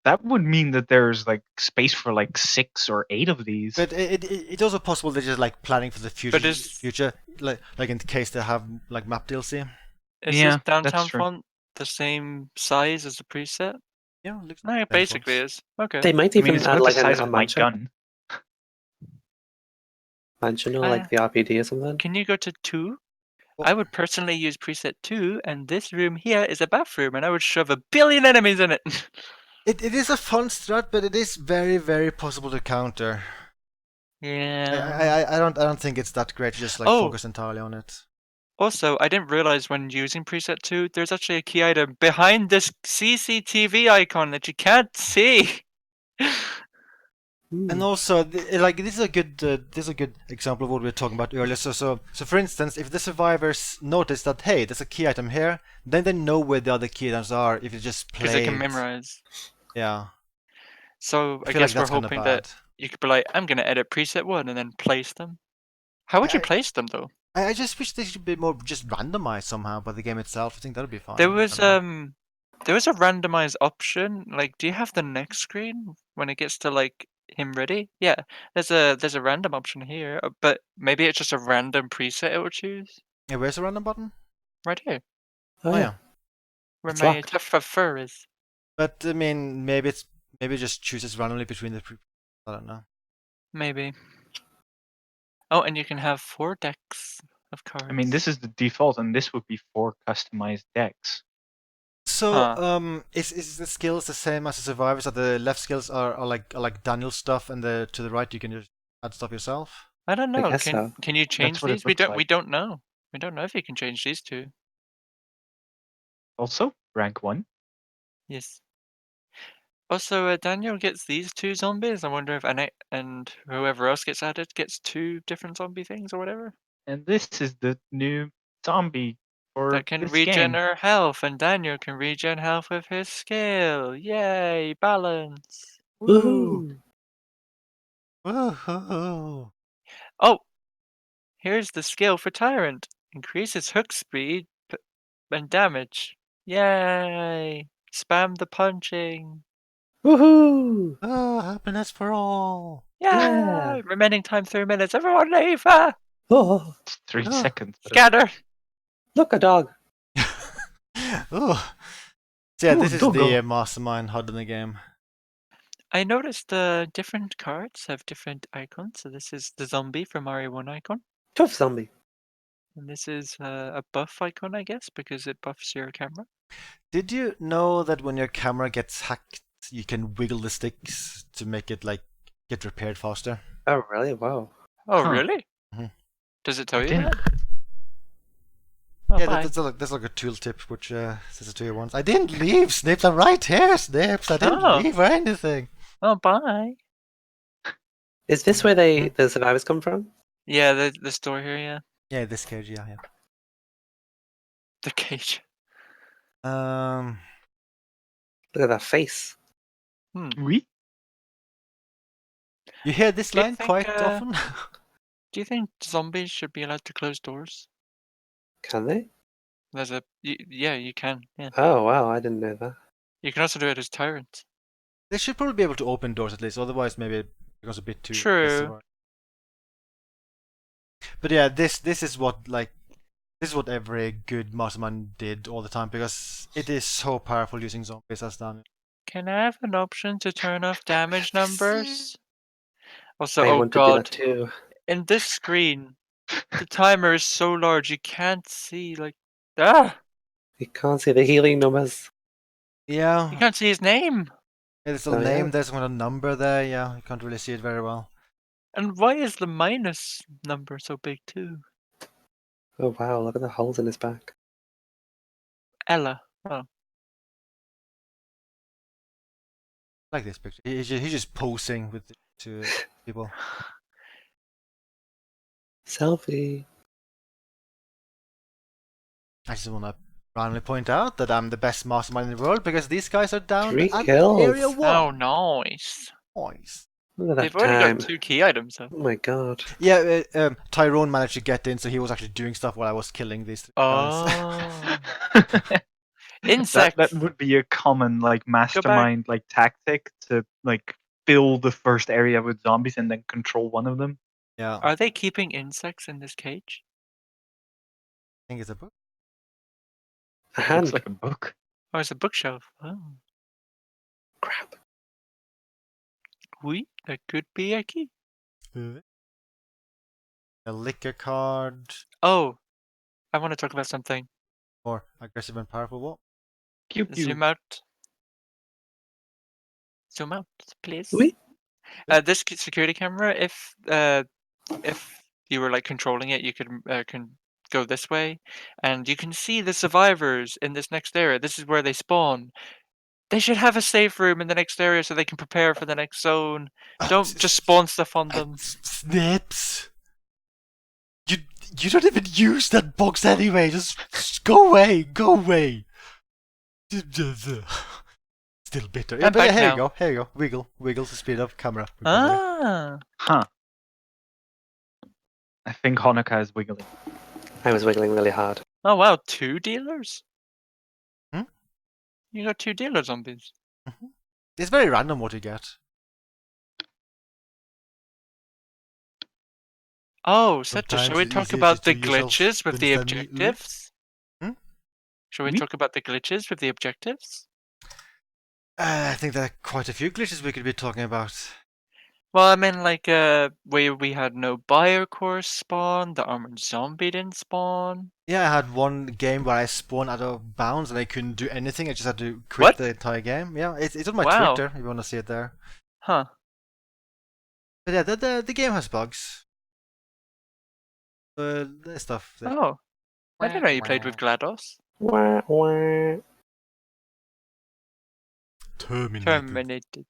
That would mean that there's like space for like 6 or 8 of these. But it's also possible they're just like planning for the future, like in case they have like map DLC. Is Yeah, this downtown that's true. font the same size as the preset? Yeah, looks No, it basically is. Okay. They might I mean, even it's add about like the size a of my mansion, gun. or like the RPD or something. Can you go to 2? Well- I would personally use preset 2, and this room here is a bathroom, and I would shove 1 billion enemies in it. It is a fun strat, but it is very, very possible to counter. Yeah. I don't think it's that great to just like Oh. focus entirely on it. Also, I didn't realize when using preset 2, there's actually a key item behind this CCTV icon that you can't see. And also, like this is a good example of what we were talking about earlier. So for instance, if the survivors notice that hey, there's a key item here, then they know where the other key items are. If you just play, Because they can memorize. Yeah. So I feel guess like that's we're kinda hoping bad. that you could be like, I'm gonna edit preset 1 and then place them. How would you place them though? I just wish they should be more just randomized somehow by the game itself. I think that'd be fine. There I was don't know. there was a randomized option. Like, do you have the next screen when it gets to like him ready? Yeah, there's a random option here, but maybe it's just a random preset it will choose Yeah, where's the random button? right here, Oh yeah. where It's my locked. tough fur is. But I mean, maybe it just chooses randomly between the. I don't know. Maybe. Oh, and you can have 4 decks of cards. I mean, this is the default, and this would be 4 customized decks. So, is the skills the same as the survivors? That the left skills are like Daniel's stuff, and to the right you can just add stuff yourself? I don't know. guess so. Can you change what it these? We looks don't. like. We don't know. We don't know if you can change these 2. Also, rank 1. Yes. Also, Daniel gets these 2 zombies. I wonder if Annette and whoever else gets added gets 2 different zombie things or whatever. And this is the new zombie for That can this regen game. her health, and Daniel can regen health with his skill. Yay, balance. Woohoo! Woohoo! Oh, here's the skill for Tyrant. Increases hook speed and damage. Yay! Spam the punching. Woohoo! Oh, happiness for all! Yay! Yeah. Remaining time 3 minutes. Everyone leave her! Oh, It's 3 Ah. seconds. Scatter! look, a dog. Oh. So yeah, this Ooh, is doggo. the mastermind HUD in the game. I noticed different cards have different icons. So this is the zombie from RE1 icon. Tough zombie. And this is a buff icon, I guess, because it buffs your camera. Did you know that when your camera gets hacked, you can wiggle the sticks to make it like get repaired faster? Oh, really? Wow. Oh, Huh. really? Mhm. Does it tell you Didn't- that? Oh, Yeah, bye. that's like a tooltip which says it to you once. I didn't leave, Snipz. I'm right here, Snipz. I didn't Oh. leave or anything. Oh, bye. Is this where the survivors come from? Yeah, the store here, yeah. Yeah, this cage, yeah. The cage. Yeah. Look at that face. Oui? You hear this Do you line think, quite often? Do you think zombies should be allowed to close doors? Can they? There's a yeah, you can. Yeah, Oh wow, I didn't know that. you can also do it as tyrants. They should probably be able to open doors at least, otherwise maybe it becomes a bit too True. aggressive. But yeah, this is what every good mastermind did all the time, because it is so powerful using zombies as damage. Can I have an option to turn off damage numbers? Also, I oh want to do that god, too. in this screen, the timer is so large you can't see like You can't see the healing numbers. Yeah, you can't see his name. there's a Oh, name, yeah. there's a number there, yeah, you can't really see it very well. And why is the minus number so big too? Oh wow, look at the holes in his back. Ella. Oh. I like this picture. He's just posing with two people. Selfie. I just want to randomly point out that I'm the best mastermind in the world because these guys are down 3 at kills. area 1. Oh, nice. Nice. Look at that They've already time. got 2 key items though. Oh my god. Yeah, Tyrone managed to get in, so he was actually doing stuff while I was killing these three guys. Oh. Insects. That would be a common like mastermind like tactic to like fill the first area with zombies and then control one of them. Yeah, I Are they keeping insects in this cage? think it's a book. A Looks hand. like a book. Oh, it's a bookshelf. Oh. Crap. Oui, that could be a key. A liquor card. Oh, I want to talk about something. More aggressive and powerful. What? Pew pew. Zoom out. Zoom out, please. Oui. This security camera, if you were like controlling it, you could can go this way, and you can see the survivors in this next area. This is where they spawn. They should have a safe room in the next area so they can prepare for the next zone. Don't just spawn stuff on them. Snipz. You don't even use that box anyway. Just go away. Go away. Still bitter. Yeah, I'm but yeah, back here now. you go. Here you go. Wiggle to speed up camera. Ah, Huh. I think Honoka is wiggling. I was wiggling really hard. oh wow, 2 dealers. Hmm? You got 2 dealer zombies. It's very random what you get. Oh, Seta, Sometimes shall we it's talk easier about to the do yourself glitches with the than you- objectives? Hmm? Shall we Oui. talk about the glitches with the objectives? I think there are quite a few glitches we could be talking about. Well, I mean, like, where we had no buyer course spawn, the armored zombie didn't spawn. Yeah, I had one game where I spawned out of bounds and I couldn't do anything. I just had to quit What? the entire game. Yeah, it's on my Wow. Twitter if you want to see it there. Huh. But yeah, the game has bugs. There's stuff. Oh. I didn't know you played with GLaDOS. Wah, wah. Terminated.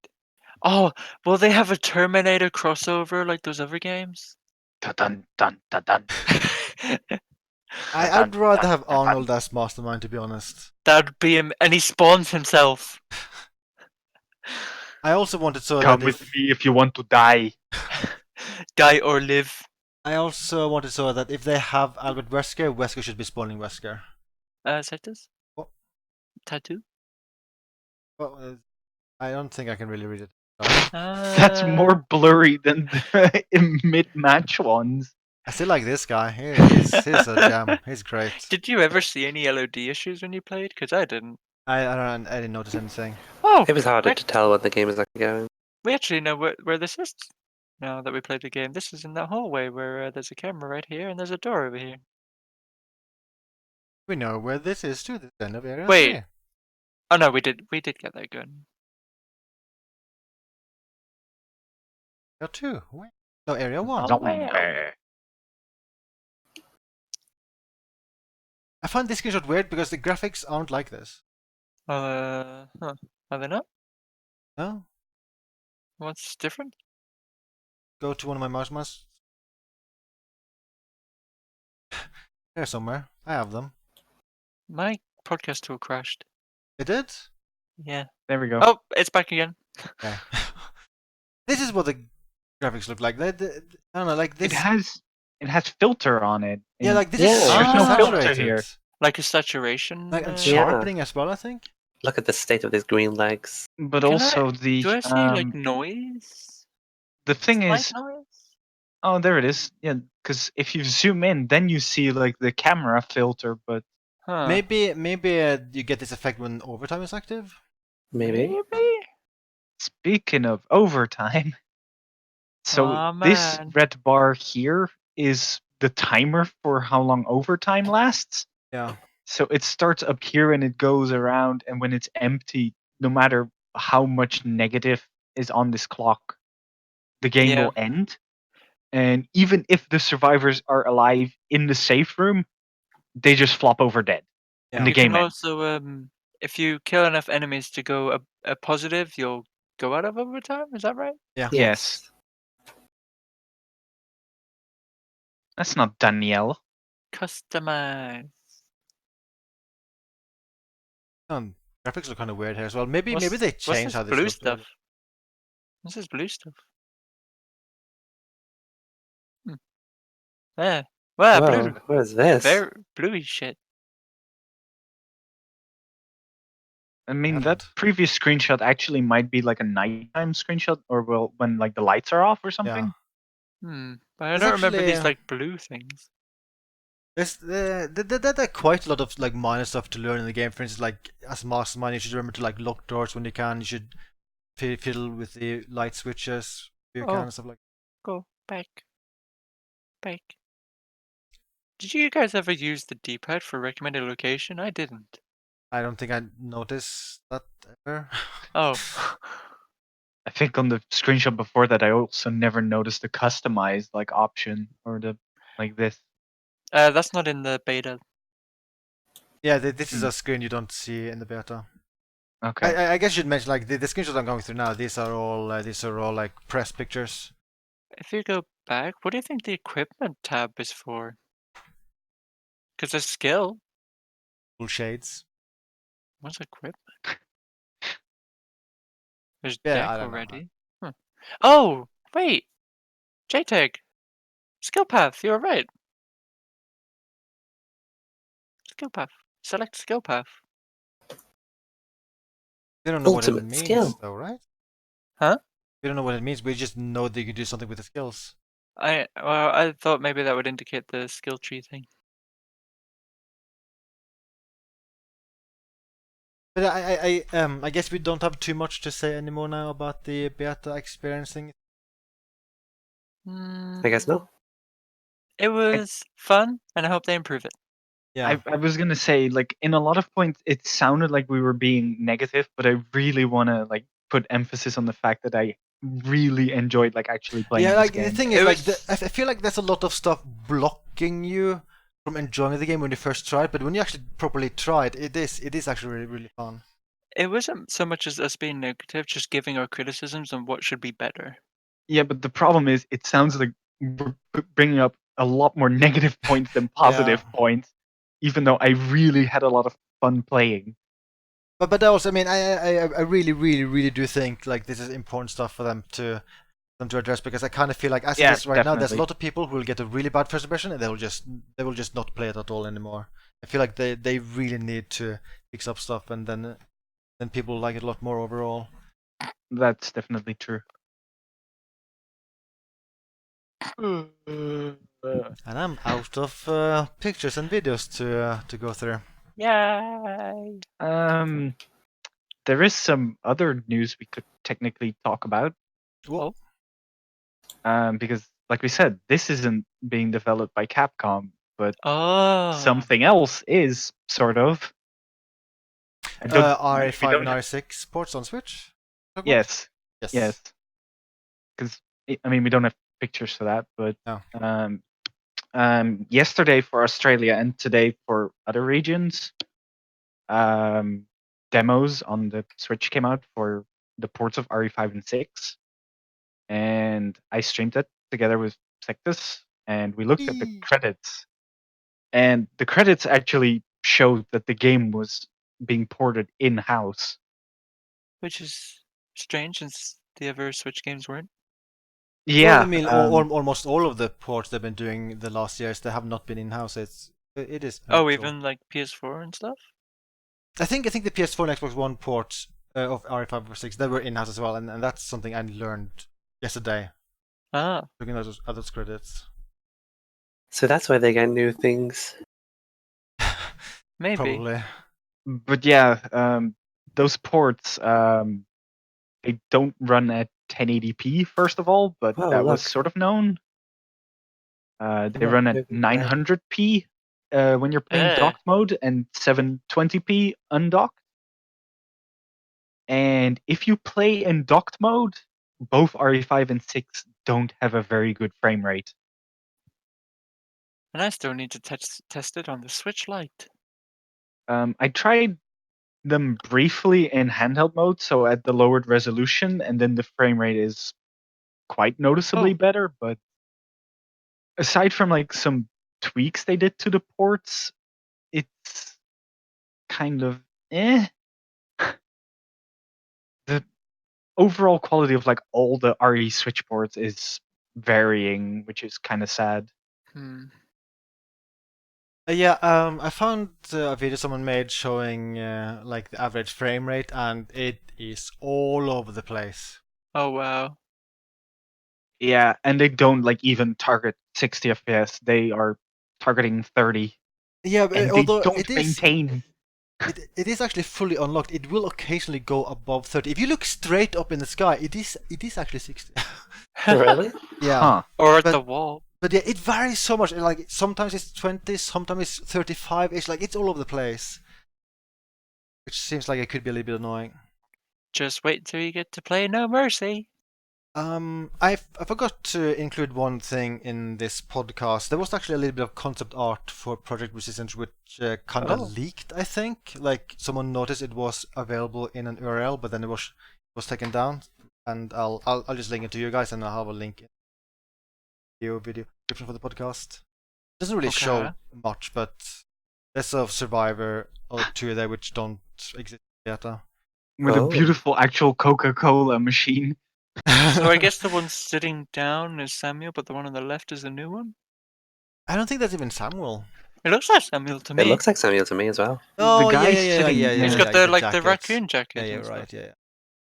Oh, will they have a Terminator crossover like those other games? Dun dun dun dun. I'd rather have Arnold as mastermind, to be honest. That'd be him, and he spawns himself. I also wanted so Come that with me if you want to die. Die or live. I also wanted so that if they have Albert Wesker, Wesker should be spawning Wesker. Setas? What? Tattoo? Well, I don't think I can really read it. That's more blurry than the mid-match ones. I still like this guy. He's a gem. He's great. Did you ever see any LOD issues when you played? Because I didn't. I didn't notice anything. Oh, It was harder we- to tell when the game is actually going. We actually know where this is now that we played the game. This is in that hallway where there's a camera right here and there's a door over here. We know where this is too. This end of area. Wait. 3. Oh no, we did get that gun. Area 2. Wait. No, area 1. Oh, Zombie. wow. I find this screenshot weird because the graphics aren't like this. Huh. Are they not? No? What's different? Go to one of my mouse. Here somewhere. I have them. My podcast tool crashed. It did? Yeah. There we go. Oh, it's back again. Okay. This is what the graphics look like. I don't know, like this. It has filter on it. Yeah, and like this Yeah. is There's no filter saturated. here. Like a saturation. Like and Yeah. sharpening as well, I think. Look at the state of these green legs. But Can also the Do I see like noise? the thing Slight is, noise? oh, there it is. Yeah, because if you zoom in, then you see like the camera filter. But Huh. Maybe you get this effect when overtime is active. Maybe. speaking of overtime, so Aw, this man. red bar here is the timer for how long overtime lasts. Yeah. So it starts up here and it goes around, and when it's empty, no matter how much negative is on this clock, the game Yeah. will end. And even if the survivors are alive in the safe room, they just flop over dead. Yeah. And the You game can ends. also, if you kill enough enemies to go a positive, you'll go out of overtime. Is that right? Yeah. Yes. That's not Danielle. Customize. Graphics look kind of weird here as well. Maybe What's- they What's changed this how this blue looks. stuff? What's this blue stuff? Yeah. Wow, Whoa, blue. what is this? Very bluey shit. I mean, Haven't. that previous screenshot actually might be like a nighttime screenshot, or well, when like the lights are off or something. Yeah. But I There's don't remember these actually, like blue things. There's there are quite a lot of like minor stuff to learn in the game. For instance, like as mastermind, you should remember to like lock doors when you can. You should fiddle with the light switches if you can Oh. and stuff like. Go back. Back. Did you guys ever use the D-pad for recommended location? I didn't. I don't think I noticed that ever. Oh. I think on the screenshot before that, I also never noticed the customized like option or the like this. That's not in the beta. Yeah, this is a screen you don't see in the beta. Okay. I guess you should mention like the screenshots I'm going through now. These are all like press pictures. If you go back, what do you think the equipment tab is for? Because there's skill. Full shades. What's equipment? There's Yeah, deck I don't know. already. Oh, wait. Jtegh. Skill path, you were right. Skill path. Select skill path. We don't know what it Ultimate means skill. though, right? Huh? We don't know what it means. We just know that you can do something with the skills. I thought maybe that would indicate the skill tree thing. But I guess we don't have too much to say anymore now about the beta experiencing. I guess no. It was fun, and I hope they improve it. Yeah. I was gonna say, like, in a lot of points, it sounded like we were being negative, but I really want to like put emphasis on the fact that I really enjoyed like actually playing Yeah, this like game. the thing is, like I feel like there's a lot of stuff blocking you from enjoying the game when you first try it, but when you actually properly try it, it is actually really, really fun. It wasn't so much as us being negative, just giving our criticisms on what should be better. Yeah, but the problem is, it sounds like we're bringing up a lot more negative points than positive points, even though I really had a lot of fun playing. But also, I mean, I really, really, really do think like this is important stuff for them to address, because I kind of feel like as it is right now, there's a lot of people who will get a really bad first impression and they will just not play it at all anymore. I feel like they really need to fix up stuff, and then people like it a lot more overall. That's definitely true. And I'm out of pictures and videos to go through. Yay! There is some other news we could technically talk about. Well, Because, like we said, this isn't being developed by Capcom, but Oh. something else is, sort of. RE5 and RE6 ports on Switch? Yes. Yes. Yes. Because, I mean, we don't have pictures for that, but No. yesterday for Australia and today for other regions, demos on the Switch came out for the ports of RE5 and 6. and I streamed it together with Sectus, and we looked at the credits, and the credits actually showed that the game was being ported in-house. Which is strange since the other Switch games weren't. Yeah, Well, I mean, almost all of the ports they've been doing the last years, they have not been in-house. It is. Oh, unusual. even like PS4 and stuff? I think the PS4 and Xbox One ports of RE5 and RE6 they were in-house as well, and that's something I learned yesterday. Ah. Looking at those credits. So that's why they get new things. Maybe. Probably. but yeah, those ports they don't run at 1080p first of all, but Oh, that was look. sort of known. They Look, run at maybe I- 900p when you're playing docked mode and 720p undocked. And if you play in docked mode, both RE5 and 6 don't have a very good frame rate. And I still need to test it on the Switch Lite. I tried them briefly in handheld mode, so at the lowered resolution, and then the frame rate is quite noticeably better. But aside from like some tweaks they did to the ports, it's kind of eh. The overall quality of like all the RE Switch ports is varying, which is kind of sad. Yeah, I found a video someone made showing like the average frame rate, and it is all over the place. Oh wow. Yeah, and they don't like even target 60 FPS. They are targeting 30. Yeah, but And although they don't it is maintain. it is actually fully unlocked. It will occasionally go above 30. If you look straight up in the sky, it is actually 60. Really? Yeah. Huh. Or at But- the wall. But yeah, it varies so much. Like sometimes it's 20, sometimes it's 35. It's like it's all over the place, which seems like it could be a little bit annoying. Just wait till you get to play No Mercy. I forgot to include one thing in this podcast. There was actually a little bit of concept art for Project Resistance, which kind of leaked. I think, like someone noticed it was available in an URL, but then it was taken down. And I'll just link it to you guys, and I'll have a link in the video description for the podcast. Doesn't really show much, but there's a Survivor or two there which don't exist yet. With a beautiful actual Coca-Cola machine. So I guess the one sitting down is Samuel, but the one on the left is the new one? I don't think that's even Samuel. It looks like Samuel to me. It looks like Samuel to me as well. Oh, The guy yeah. He's got the the like the jacket. raccoon jacket. Yeah, and you're stuff. right. Yeah.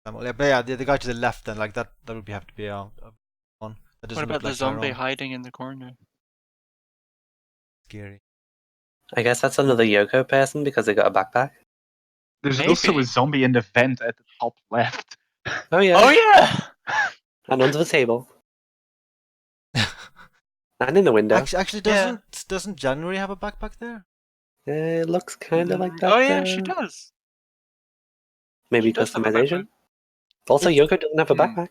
Samuel. Yeah, but yeah, the guy to the left then, like that would have to be a one. That doesn't What about look the like zombie Tyrone. hiding in the corner? Scary. I guess that's another Yoko person because they got a backpack. There's Maybe. also a zombie in the vent at the top left. Oh yeah. Oh yeah! And under the table. And in the window. Actually, doesn't January have a backpack there? It looks kind of like that. Oh yeah, she does. Maybe She does have a customization. backpack. Also, Yoko doesn't have a backpack.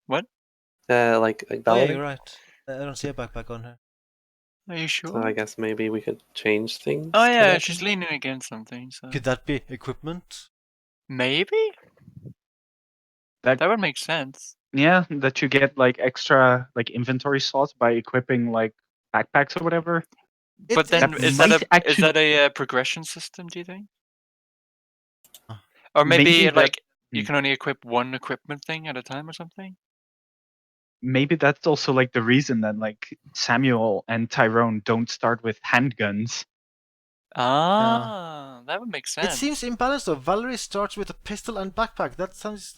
What? Like Oh yeah, balloting. you're right. I don't see a backpack on her. Are you sure? So I guess maybe we could change things. Oh to yeah, that. she's leaning against something. So Could that be equipment? maybe that would make sense. Yeah, that you get like extra like inventory slots by equipping like backpacks or whatever. But then that is might that actually- a progression system? Do you think? Huh. Or maybe Maybe like that- you can only equip one equipment thing at a time or something. Maybe that's also like the reason that like Samuel and Tyrone don't start with handguns. Ah, that would make sense. It seems imbalanced though. Valerie starts with a pistol and backpack. That seems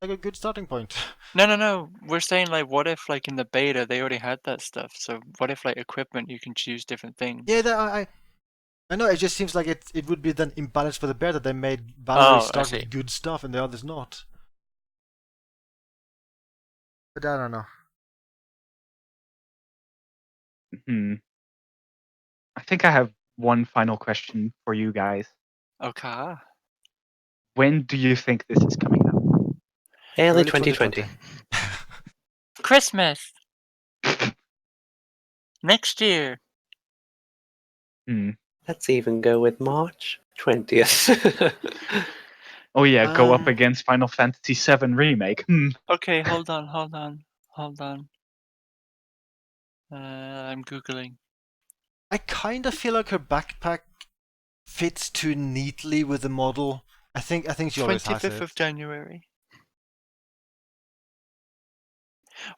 like a good starting point. No. We're saying like, what if like in the beta they already had that stuff? So what if like equipment you can choose different things? Yeah, I know. It just seems like it would be then imbalanced for the bear that they made Valerie start see. with good stuff and the others not. But I don't know. I think I have one final question for you guys. Okay. When do you think this is coming out? Early Early 2020. Christmas next year. Let's even go with March 20th. Oh yeah, go up Um, against Final Fantasy VII Remake. Okay, hold on. I'm googling. I kind of feel like her backpack fits too neatly with the model. I think she always has 25th it. of January.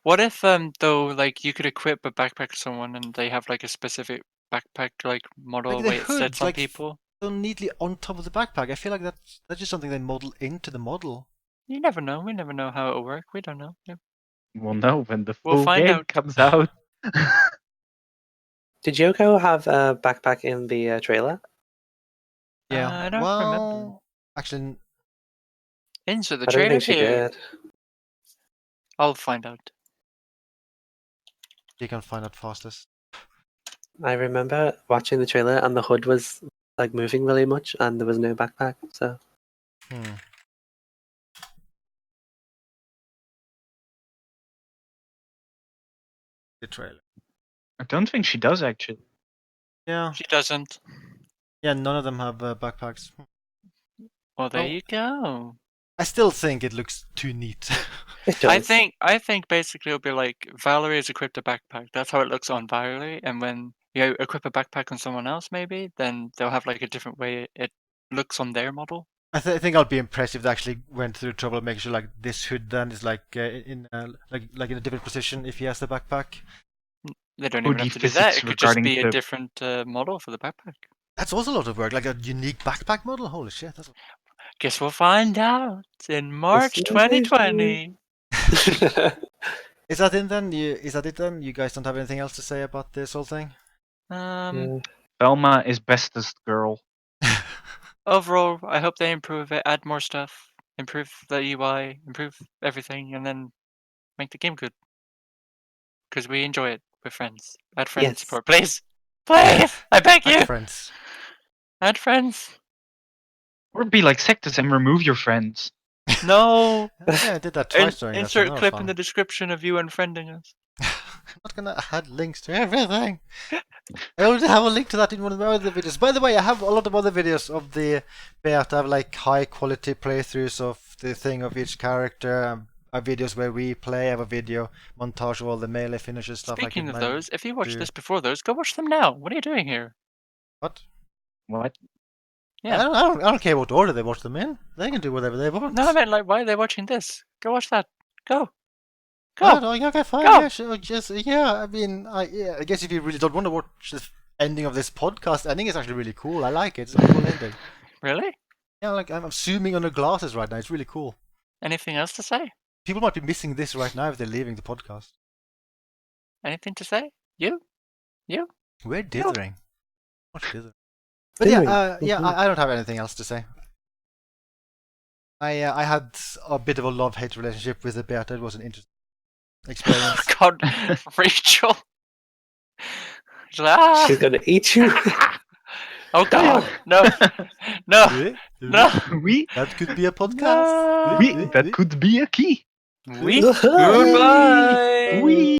What if though like you could equip a backpack to someone and they have like a specific backpack like model Like the way it hood, sits on like people? so neatly on top of the backpack. I feel like that's just something they model into the model. You never know. We never know how it'll work. We don't know. Yeah. We'll know when the We'll full find game out. comes out. Did Yoko have a backpack in the trailer? Yeah. I don't well, remember. actually, Insert the I don't trailer think she here. did. I'll find out. you can find out fastest. I remember watching the trailer and the hood was like moving really much and there was no backpack. So Hmm. The trailer. I don't think she does actually. Yeah. She doesn't. Yeah. None of them have backpacks. Well, there Oh. you go. I still think it looks too neat. it does. I think basically it'll be like Valerie has equipped a backpack. That's how it looks on Valerie, and when you equip a backpack on someone else, maybe then they'll have like a different way it looks on their model. I think I'll be impressed if they actually went through trouble of making sure like this hood then is like in in a different position if he has the backpack. They don't Who even have to do that. physics It could just regarding be a the- different model for the backpack. That's also a lot of work, like a unique backpack model. Holy shit! That's... Guess we'll find out in March is 2020. Is that it then? Is that it then? You guys don't have anything else to say about this whole thing? Yeah. Velma is bestest girl. Overall, I hope they improve it, add more stuff, improve the UI, improve everything, and then make the game good. Because we enjoy it with friends. Add friends Yes. support, please. Please! I beg you! Add friends. Add friends. Or be like Sectus and remove your friends. No! Yeah, I did that twice during that. Insert So clip in the description of you unfriending us. I'm not gonna add links to everything. I already have a link to that in one of my other videos. By the way, I have a lot of other videos of the beta. I have like high quality playthroughs of the thing of each character. I have videos where we play. I have a video montage of all the melee finishes stuff. Speaking like of those, if you watched do. this before those, go watch them now. What are you doing here? What? What? Yeah. I don't care what order they watch them in. They can do whatever they want. No, I meant like, why are they watching this? Go watch that. Go. Go. Oh, no, yeah, okay, fine. Go. Yeah, sure, I mean, I guess if you really don't want to watch the ending of this podcast, ending is actually really cool. I like it. It's a cool ending. Really? Yeah, like I'm zooming on the glasses right now. It's really cool. Anything else to say? People might be missing this right now if they're leaving the podcast. Anything to say? You? We're dithering. What's dithering? But yeah, I don't have anything else to say. I had a bit of a love-hate relationship with the beta. It was an interesting experience. God, Rachel. She's like, ah! She's gonna eat you. Oh God, no, no, no. We, That could be a podcast. that could be a key. We goodbye. We.